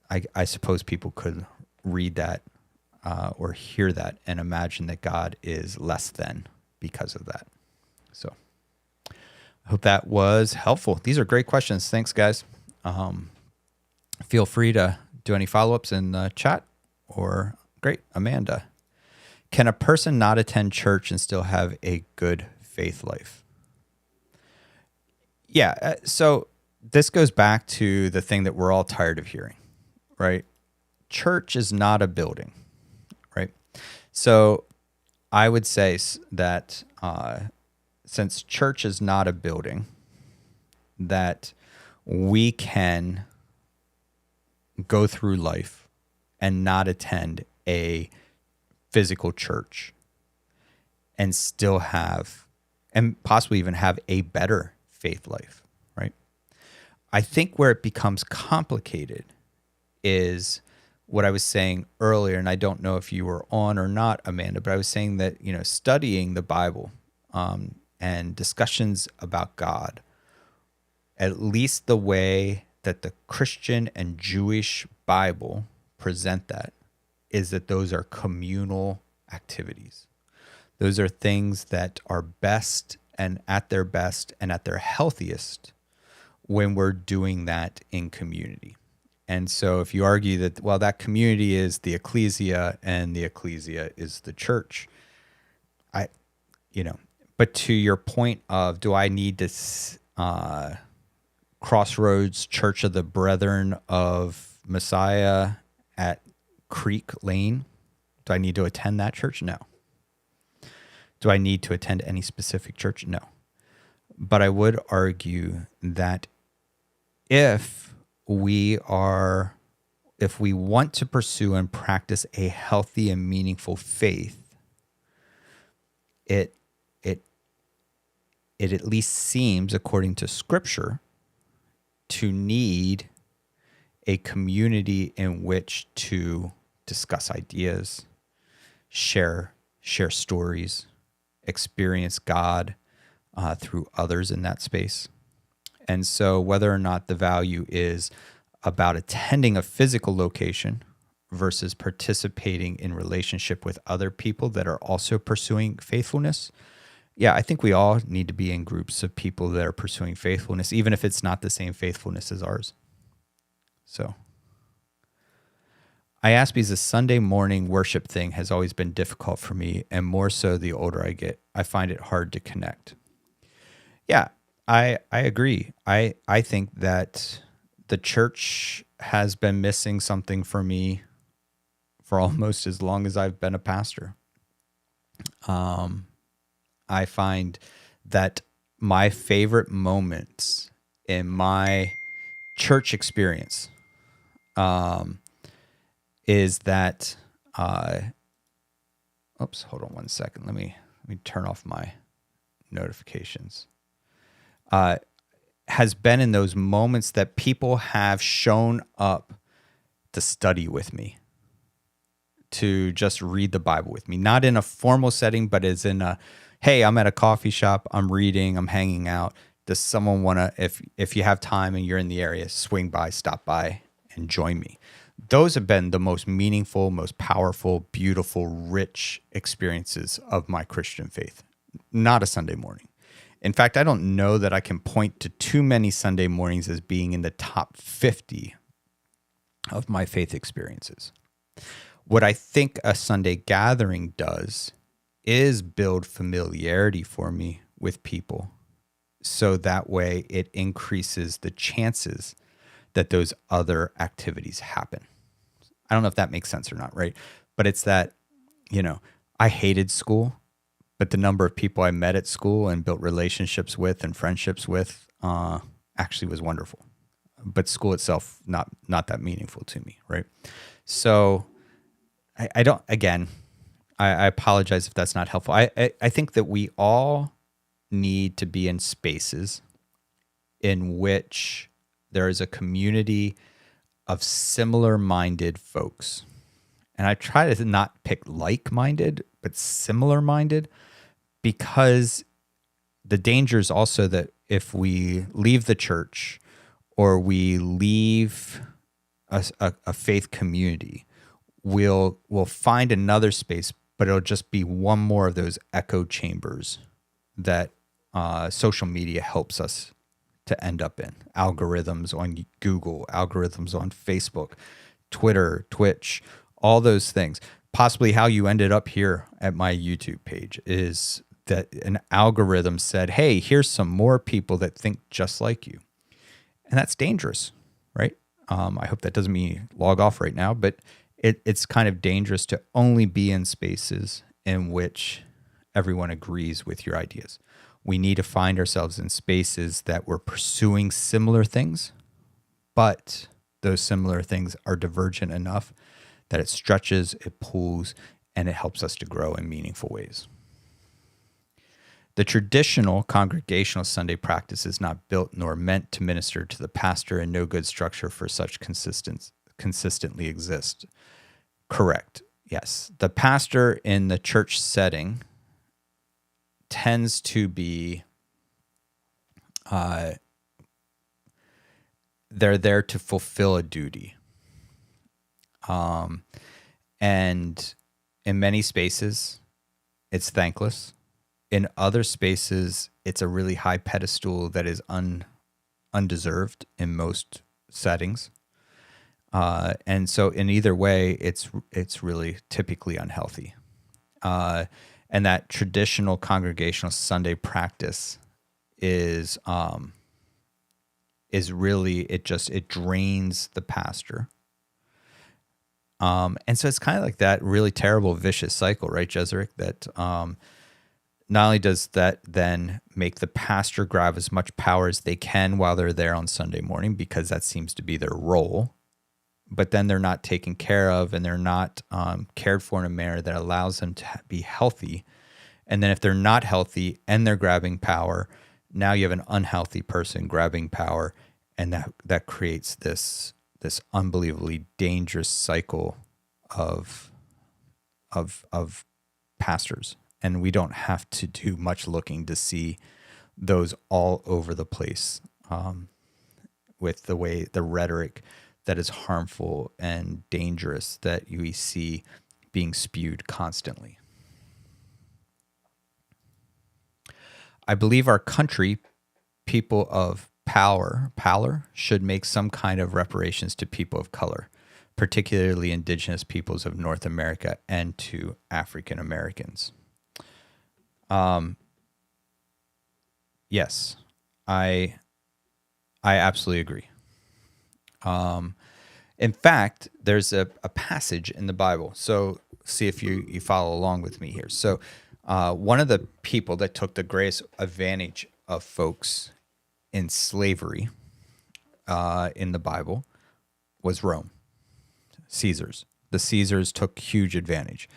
I suppose people could read that or hear that and imagine that God is less than because of that. So I hope that was helpful. These are great questions. Thanks, guys. Feel free to do any follow-ups in the chat. Or great, Amanda. Can a person not attend church and still have a good faith life? Yeah, so this goes back to the thing that we're all tired of hearing, right? Church is not a building, right? So I would say that since church is not a building, that we can go through life and not attend a physical church and still have, and possibly even have, a better faith life, right? I think where it becomes complicated is what I was saying earlier, and I don't know if you were on or not, Amanda, but I was saying that, studying the Bible and discussions about God, at least the way that the Christian and Jewish Bible present that, is that those are communal activities. Those are things that are best and at their healthiest when we're doing that in community. And so if you argue that, well, that community is the ecclesia and the ecclesia is the church, but to your point of, do I need this Crossroads Church of the Brethren of Messiah at Creek Lane? Do I need to attend that church? No. Do I need to attend any specific church? No. But I would argue that if we want to pursue and practice a healthy and meaningful faith, it at least seems, according to Scripture, to need a community in which to discuss ideas, share stories, experience God through others in that space. And so whether or not the value is about attending a physical location versus participating in relationship with other people that are also pursuing faithfulness, yeah, I think we all need to be in groups of people that are pursuing faithfulness, even if it's not the same faithfulness as ours. So I ask because the Sunday morning worship thing has always been difficult for me, and more so the older I get. I find it hard to connect. Yeah, I agree. I think that the church has been missing something for me for almost as long as I've been a pastor. I find that my favorite moments in my church experience is that hold on one second. Let me turn off my notifications. Has been in those moments that people have shown up to study with me, to just read the Bible with me, not in a formal setting, but as in a, hey, I'm at a coffee shop, I'm reading, I'm hanging out. Does someone want to, if you have time and you're in the area, swing by, stop by, and join me? Those have been the most meaningful, most powerful, beautiful, rich experiences of my Christian faith, not a Sunday morning. In fact, I don't know that I can point to too many Sunday mornings as being in the top 50 of my faith experiences. What I think a Sunday gathering does is build familiarity for me with people, so that way it increases the chances that those other activities happen. I don't know if that makes sense or not, right? But it's that, I hated school, but the number of people I met at school and built relationships with and friendships with actually was wonderful. But school itself, not that meaningful to me, right? So I don't, again, I apologize if that's not helpful. I think that we all need to be in spaces in which there is a community of similar-minded folks. And I try to not pick like-minded, but similar-minded, because the danger is also that if we leave the church or we leave a faith community, we'll find another space, but it'll just be one more of those echo chambers that social media helps us to end up in. Algorithms on Google, algorithms on Facebook, Twitter, Twitch, all those things. Possibly how you ended up here at my YouTube page is that an algorithm said, hey, here's some more people that think just like you. And that's dangerous, right? I hope that doesn't mean you log off right now, but it's kind of dangerous to only be in spaces in which everyone agrees with your ideas. We need to find ourselves in spaces that we're pursuing similar things, but those similar things are divergent enough that it stretches, it pulls, and it helps us to grow in meaningful ways. The traditional congregational Sunday practice is not built nor meant to minister to the pastor, and no good structure for such consistently exist. Correct. Yes. The pastor in the church setting tends to be, they're there to fulfill a duty. And in many spaces, it's thankless. In other spaces, it's a really high pedestal that is undeserved in most settings. And so in either way, it's really typically unhealthy. And that traditional congregational Sunday practice is really, it drains the pastor. And so it's kind of like that really terrible vicious cycle, right, Jezreel? That not only does that then make the pastor grab as much power as they can while they're there on Sunday morning, because that seems to be their role, but then they're not taken care of and they're not cared for in a manner that allows them to be healthy. And then if they're not healthy and they're grabbing power, now you have an unhealthy person grabbing power, and that creates this unbelievably dangerous cycle of pastors. And we don't have to do much looking to see those all over the place, with the rhetoric that is harmful and dangerous that we see being spewed constantly. I believe our country, people of power, should make some kind of reparations to people of color, particularly indigenous peoples of North America and to African Americans. Yes, I absolutely agree. In fact, there's a passage in the Bible. So see if you follow along with me here. So one of the people that took the greatest advantage of folks in slavery in the Bible was Rome, Caesars. The Caesars took huge advantage.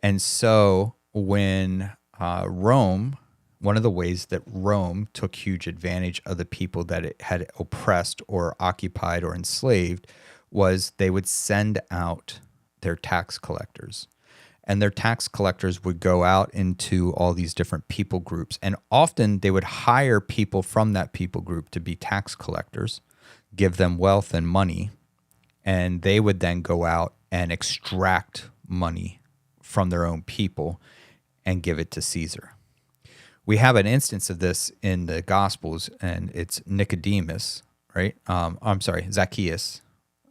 And so when Rome, one of the ways that Rome took huge advantage of the people that it had oppressed or occupied or enslaved was they would send out their tax collectors. And their tax collectors would go out into all these different people groups. And often they would hire people from that people group to be tax collectors, give them wealth and money, and they would then go out and extract money from their own people and give it to Caesar. We have an instance of this in the Gospels, and it's Nicodemus, right? Zacchaeus.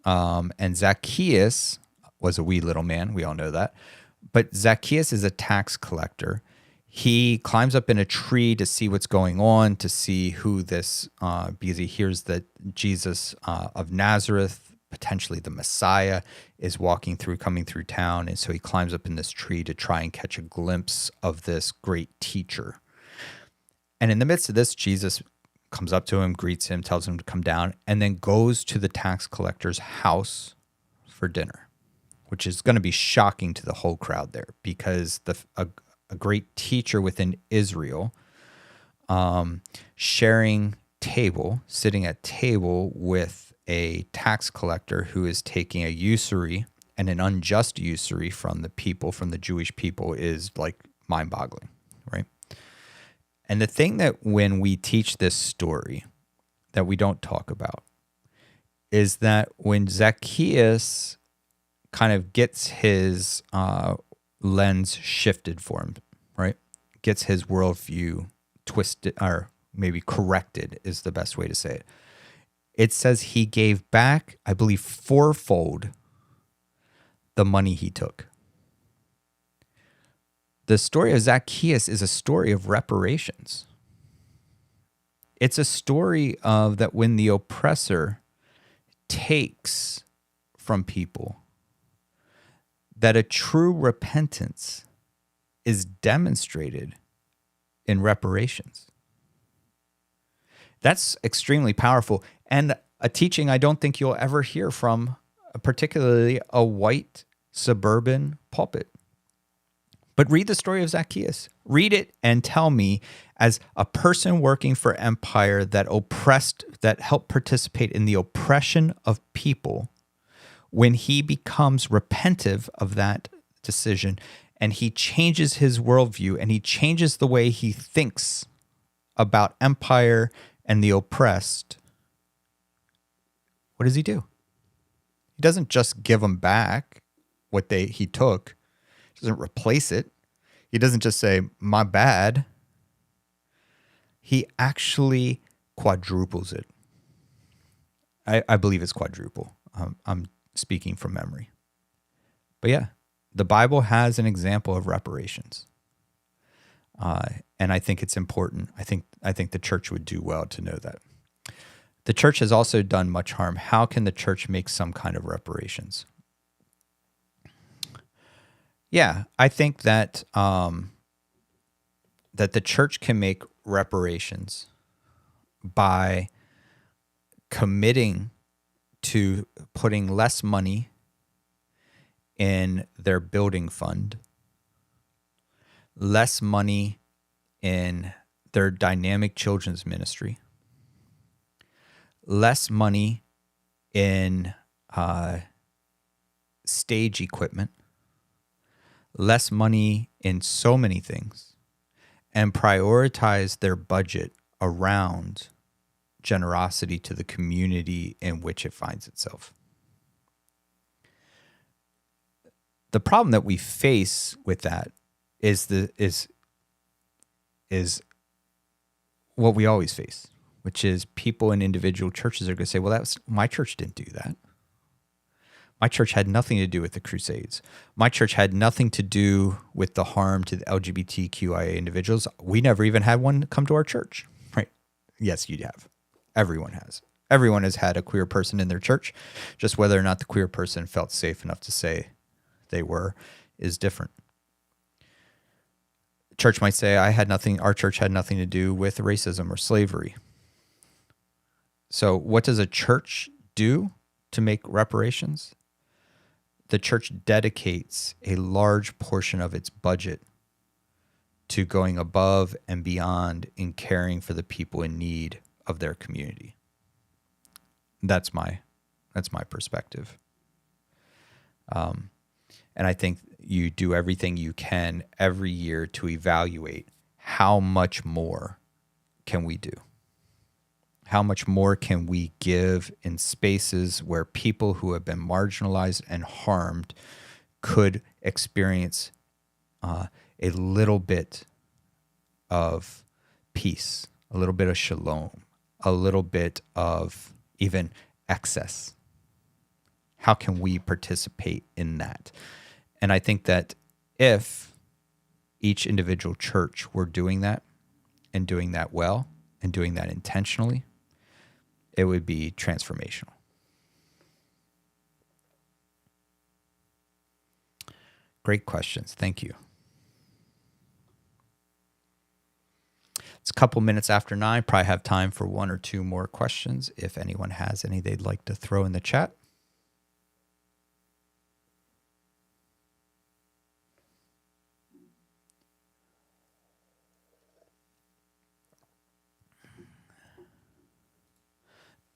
And Zacchaeus was a wee little man. We all know that. But Zacchaeus is a tax collector. He climbs up in a tree to see what's going on, to see who this, because he hears that Jesus of Nazareth, potentially the Messiah, is coming through town. And so he climbs up in this tree to try and catch a glimpse of this great teacher. And in the midst of this, Jesus comes up to him, greets him, tells him to come down, and then goes to the tax collector's house for dinner, which is going to be shocking to the whole crowd there, because a great teacher within Israel sitting at table with a tax collector who is taking a usury, and an unjust usury from the Jewish people, is like mind-boggling, right? And the thing that when we teach this story that we don't talk about is that when Zacchaeus kind of gets his lens shifted for him, right? Gets his worldview twisted, or maybe corrected is the best way to say it. It says he gave back, I believe, fourfold the money he took. The story of Zacchaeus is a story of reparations. It's a story of that when the oppressor takes from people, that a true repentance is demonstrated in reparations. That's extremely powerful, and a teaching I don't think you'll ever hear from particularly a white suburban pulpit. But read the story of Zacchaeus. Read it and tell me, as a person working for empire that helped participate in the oppression of people, when he becomes repentive of that decision and he changes his worldview and he changes the way he thinks about empire and the oppressed, what does he do? He doesn't just give them back what he took. He doesn't replace it. He doesn't just say, my bad. He actually quadruples it. I believe it's quadruple. I'm speaking from memory. But yeah, the Bible has an example of reparations. And I think it's important. I think the church would do well to know that. The church has also done much harm. How can the church make some kind of reparations? Yeah, I think that that the church can make reparations by committing to putting less money in their building fund, less money in their dynamic children's ministry, less money in stage equipment, less money in so many things, and prioritize their budget around generosity to the community in which it finds itself. The problem that we face with that is what we always face, which is people in individual churches are going to say, well, my church didn't do that. My church had nothing to do with the Crusades. My church had nothing to do with the harm to the LGBTQIA individuals. We never even had one come to our church, right? Yes, you have. Everyone has. Everyone has had a queer person in their church. Just whether or not the queer person felt safe enough to say they were is different. Church might say, our church had nothing to do with racism or slavery. So what does a church do to make reparations? The church dedicates a large portion of its budget to going above and beyond in caring for the people in need of their community. That's my perspective. And I think you do everything you can every year to evaluate how much more can we do? How much more can we give in spaces where people who have been marginalized and harmed could experience a little bit of peace, a little bit of shalom, a little bit of even excess? How can we participate in that? And I think that if each individual church were doing that and doing that well and doing that intentionally, it would be transformational. Great questions. Thank you. It's a couple minutes after 9. Probably have time for one or two more questions if anyone has any they'd like to throw in the chat.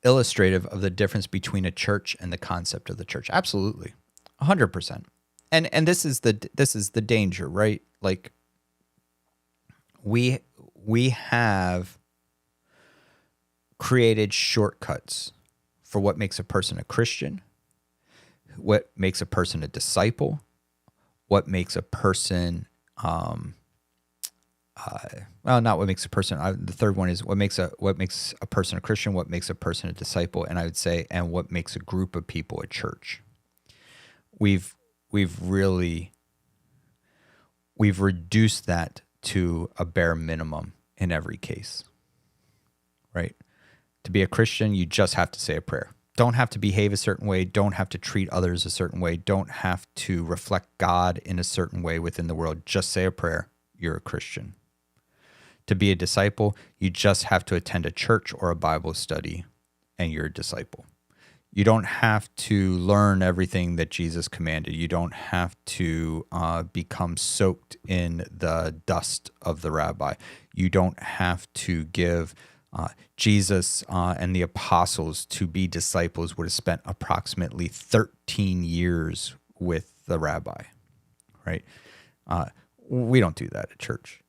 Illustrative of the difference between a church and the concept of the church. Absolutely. 100%. And this is the danger, right? Like we have created shortcuts for what makes a person a Christian, what makes a person a disciple, what makes a person not what makes a person. The third one is what makes a person a Christian, what makes a person a disciple, and I would say, and what makes a group of people a church. We've reduced that to a bare minimum in every case, right? To be a Christian, you just have to say a prayer. Don't have to behave a certain way. Don't have to treat others a certain way. Don't have to reflect God in a certain way within the world. Just say a prayer. You're a Christian. To be a disciple, you just have to attend a church or a Bible study, and you're a disciple. You don't have to learn everything that Jesus commanded. You don't have to become soaked in the dust of the rabbi. You don't have to give Jesus and the apostles, to be disciples, would have spent approximately 13 years with the rabbi, right? We don't do that at church.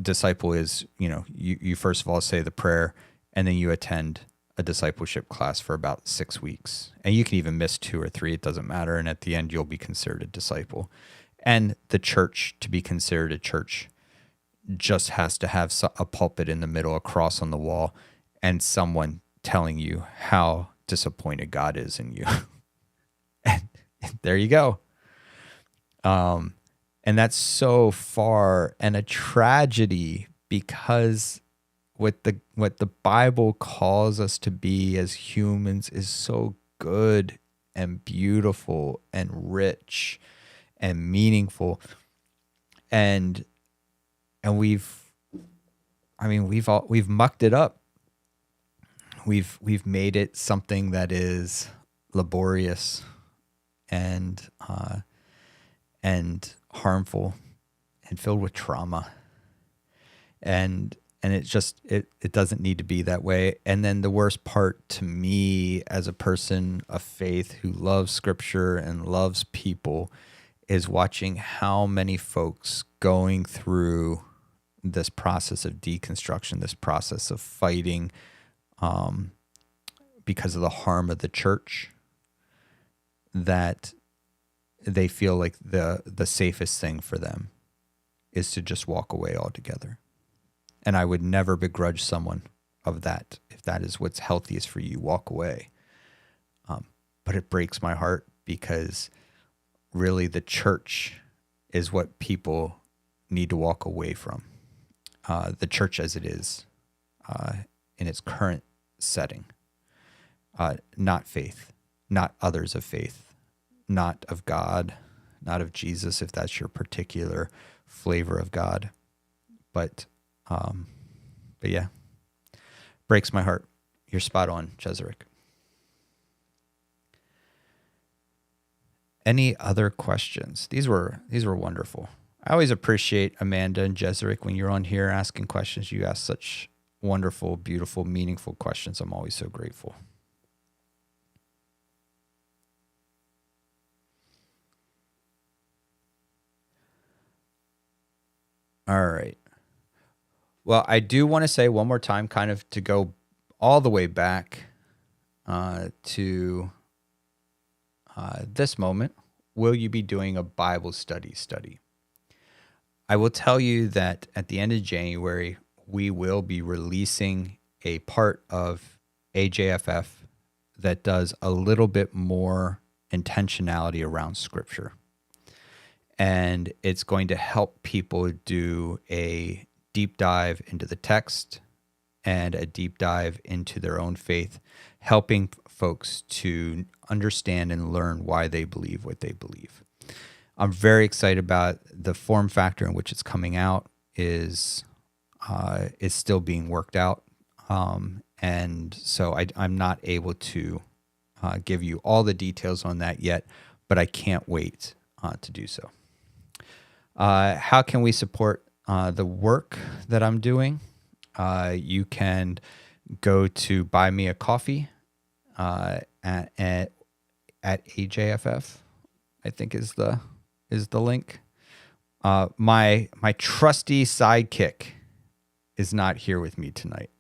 Disciple is, you first of all say the prayer, and then you attend a discipleship class for about 6 weeks. And you can even miss 2 or 3, it doesn't matter. And at the end, you'll be considered a disciple. And the church, to be considered a church, just has to have a pulpit in the middle, a cross on the wall, and someone telling you how disappointed God is in you. And there you go. And that's so far and a tragedy, because what the Bible calls us to be as humans is so good and beautiful and rich and meaningful. And we've mucked it up. We've made it something that is laborious and harmful and filled with trauma. And it doesn't need to be that way. And then the worst part to me, as a person of faith who loves scripture and loves people, is watching how many folks going through this process of deconstruction, this process of fighting because of the harm of the church, that they feel like the safest thing for them is to just walk away altogether. And I would never begrudge someone of that. If that is what's healthiest for you, walk away. But it breaks my heart, because really the church is what people need to walk away from. The church as it is in its current setting. Not faith, not others of faith, not of God, not of Jesus, if that's your particular flavor of God. But yeah, breaks my heart. You're spot on, Jezerick. Any other questions? These were wonderful. I always appreciate Amanda and Jezerick when you're on here asking questions. You ask such wonderful, beautiful, meaningful questions. I'm always so grateful. All right. Well, I do want to say one more time, kind of to go all the way back to this moment. Will you be doing a Bible study? I will tell you that at the end of January, we will be releasing a part of AJFF that does a little bit more intentionality around Scripture. And it's going to help people do a deep dive into the text and a deep dive into their own faith, helping folks to understand and learn why they believe what they believe. I'm very excited about the form factor in which it's coming out. Is still being worked out. And so I'm not able to give you all the details on that yet, but I can't wait to do so. How can we support the work that I'm doing? You can go to Buy Me a Coffee at AJFF, I think is the link. My trusty sidekick is not here with me tonight.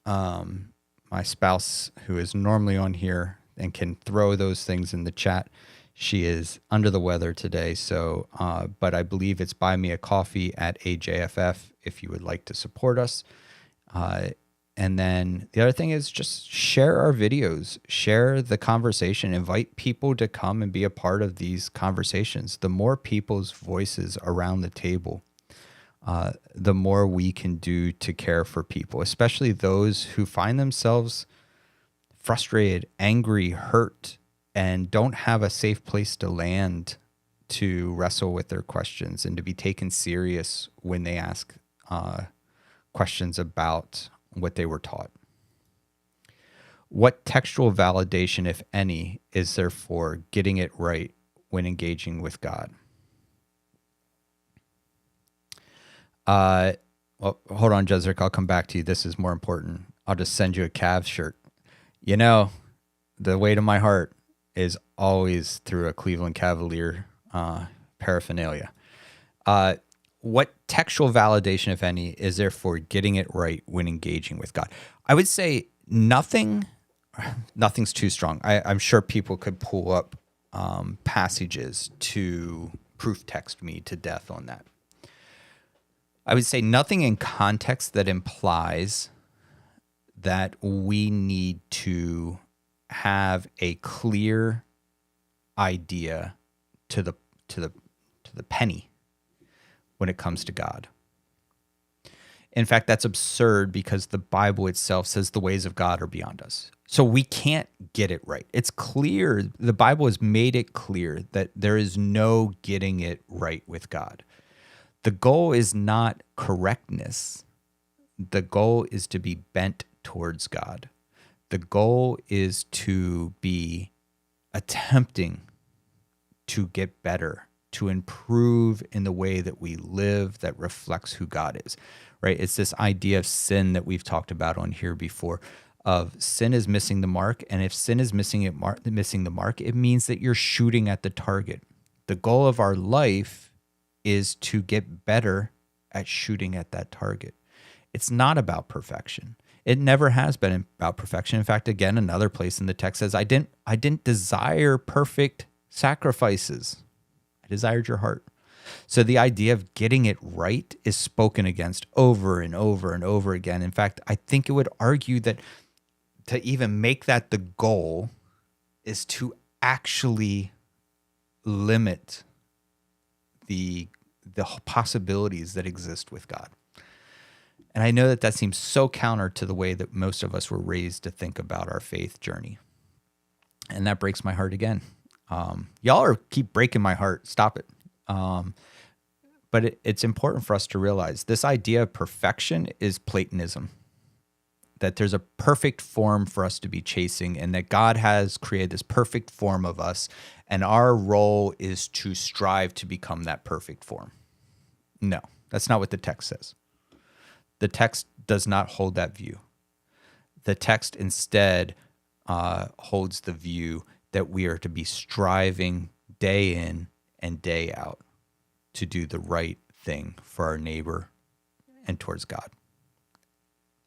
My spouse, who is normally on here and can throw those things in the chat, she is under the weather today. So, but I believe it's Buy Me a Coffee at AJFF if you would like to support us. And then the other thing is just share our videos, share the conversation, invite people to come and be a part of these conversations. The more people's voices around the table, the more we can do to care for people, especially those who find themselves frustrated, angry, hurt, and don't have a safe place to land to wrestle with their questions and to be taken serious when they ask questions about what they were taught. What textual validation, if any, is there for getting it right when engaging with God? Well, hold on, Jezreel. I'll come back to you. This is more important. I'll just send you a Cavs shirt. You know, the way to my heart is always through a Cleveland Cavalier paraphernalia. What textual validation, if any, is there for getting it right when engaging with God? I would say nothing's too strong. I'm sure people could pull up passages to proof text me to death on that. I would say nothing in context that implies that we need to have a clear idea to the penny when it comes to God. In fact, that's absurd because the Bible itself says the ways of God are beyond us. So we can't get it right. It's clear. The Bible has made it clear that there is no getting it right with God. The goal is not correctness. The goal is to be bent towards God. The goal is to be attempting to get better, to improve in the way that we live that reflects who God is, right? It's this idea of sin that we've talked about on here before, of sin is missing the mark. And if sin is missing the mark, it means that you're shooting at the target. The goal of our life is to get better at shooting at that target. It's not about perfection. It never has been about perfection. In fact, again, another place in the text says, I didn't desire perfect sacrifices. I desired your heart. So the idea of getting it right is spoken against over and over and over again. In fact, I think it would argue that to even make that the goal is to actually limit the possibilities that exist with God. And I know that seems so counter to the way that most of us were raised to think about our faith journey. And that breaks my heart again. Y'all keep breaking my heart. Stop it. But it's important for us to realize this idea of perfection is Platonism, that there's a perfect form for us to be chasing and that God has created this perfect form of us, and our role is to strive to become that perfect form. No, that's not what the text says. The text does not hold that view. The text instead holds the view that we are to be striving day in and day out to do the right thing for our neighbor and towards God.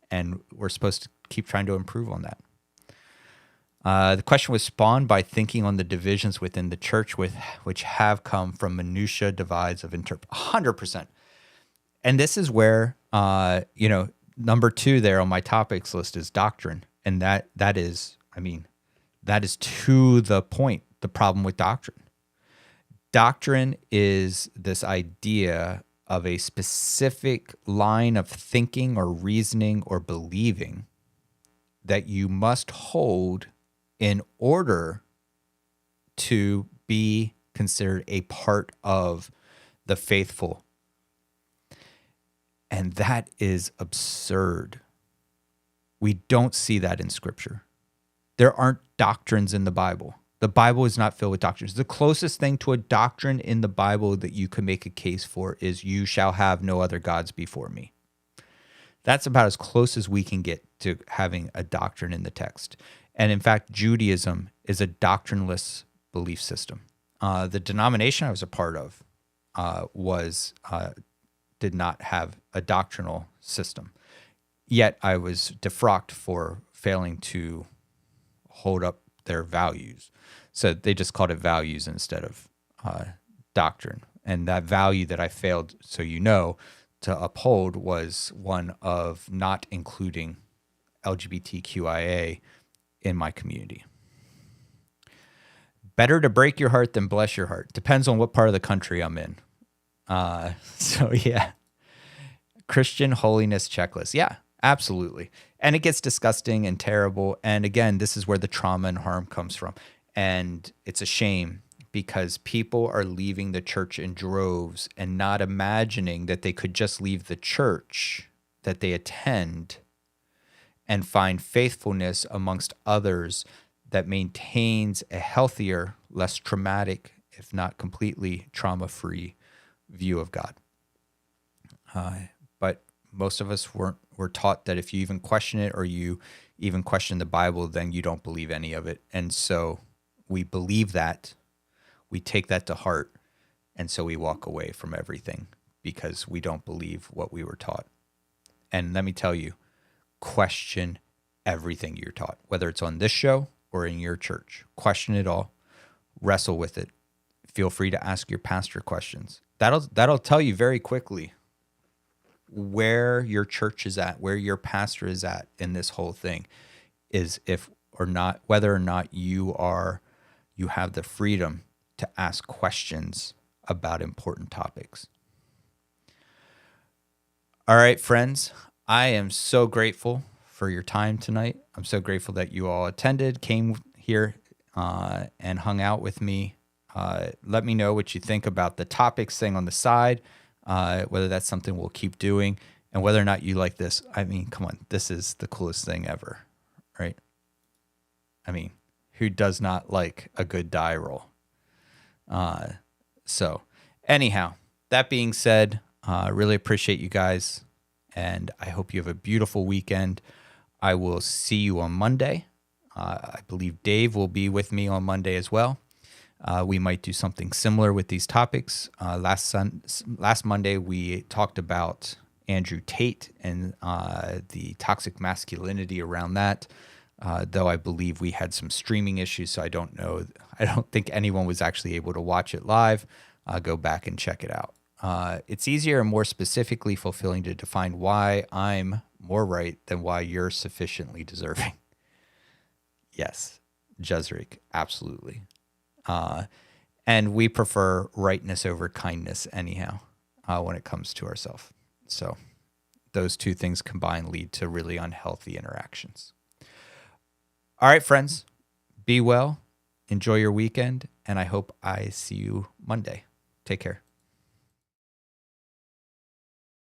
And we're supposed to keep trying to improve on that. The question was spawned by thinking on the divisions within the church which have come from minutiae divides of 100%. And this is where, number 2 there on my topics list is doctrine. And that is to the point, the problem with doctrine. Doctrine is this idea of a specific line of thinking or reasoning or believing that you must hold in order to be considered a part of the faithful. And that is absurd. We don't see that in Scripture. There aren't doctrines in the Bible. The Bible is not filled with doctrines. The closest thing to a doctrine in the Bible that you could make a case for is you shall have no other gods before me. That's about as close as we can get to having a doctrine in the text. And in fact, Judaism is a doctrineless belief system. The denomination I was a part of did not have a doctrinal system. Yet I was defrocked for failing to hold up their values. So they just called it values instead of doctrine. And that value that I failed, to uphold was one of not including LGBTQIA in my community. Better to break your heart than bless your heart. Depends on what part of the country I'm in. Christian holiness checklist. Yeah, absolutely. And it gets disgusting and terrible. And again, this is where the trauma and harm comes from. And it's a shame because people are leaving the church in droves and not imagining that they could just leave the church that they attend and find faithfulness amongst others that maintains a healthier, less traumatic, if not completely trauma-free view of God. But most of us were taught that if you even question it or you even question the Bible, then you don't believe any of it. And so we believe that, we take that to heart, and so we walk away from everything because we don't believe what we were taught. And let me tell you, question everything you're taught, whether it's on this show or in your church. Question it all. Wrestle with it. Feel free to ask your pastor questions. That'll tell you very quickly where your church is at, where your pastor is at in this whole thing, is whether or not you have the freedom to ask questions about important topics. All right, friends, I am so grateful for your time tonight. I'm so grateful that you all attended, came here, and hung out with me. Let me know what you think about the topics thing on the side, whether that's something we'll keep doing, and whether or not you like this. I mean, come on, this is the coolest thing ever, right? I mean, who does not like a good die roll? So anyhow, that being said, really appreciate you guys, and I hope you have a beautiful weekend. I will see you on Monday. I believe Dave will be with me on Monday as well. We might do something similar with these topics. Last Monday, we talked about Andrew Tate and the toxic masculinity around that, though I believe we had some streaming issues, so I don't know. I don't think anyone was actually able to watch it live. Go back and check it out. It's easier and more specifically fulfilling to define why I'm more right than why you're sufficiently deserving. Yes, Jezrik, absolutely. And we prefer rightness over kindness anyhow, when it comes to ourselves. So those two things combined lead to really unhealthy interactions. All right, friends, be well, enjoy your weekend, and I hope I see you Monday. Take care.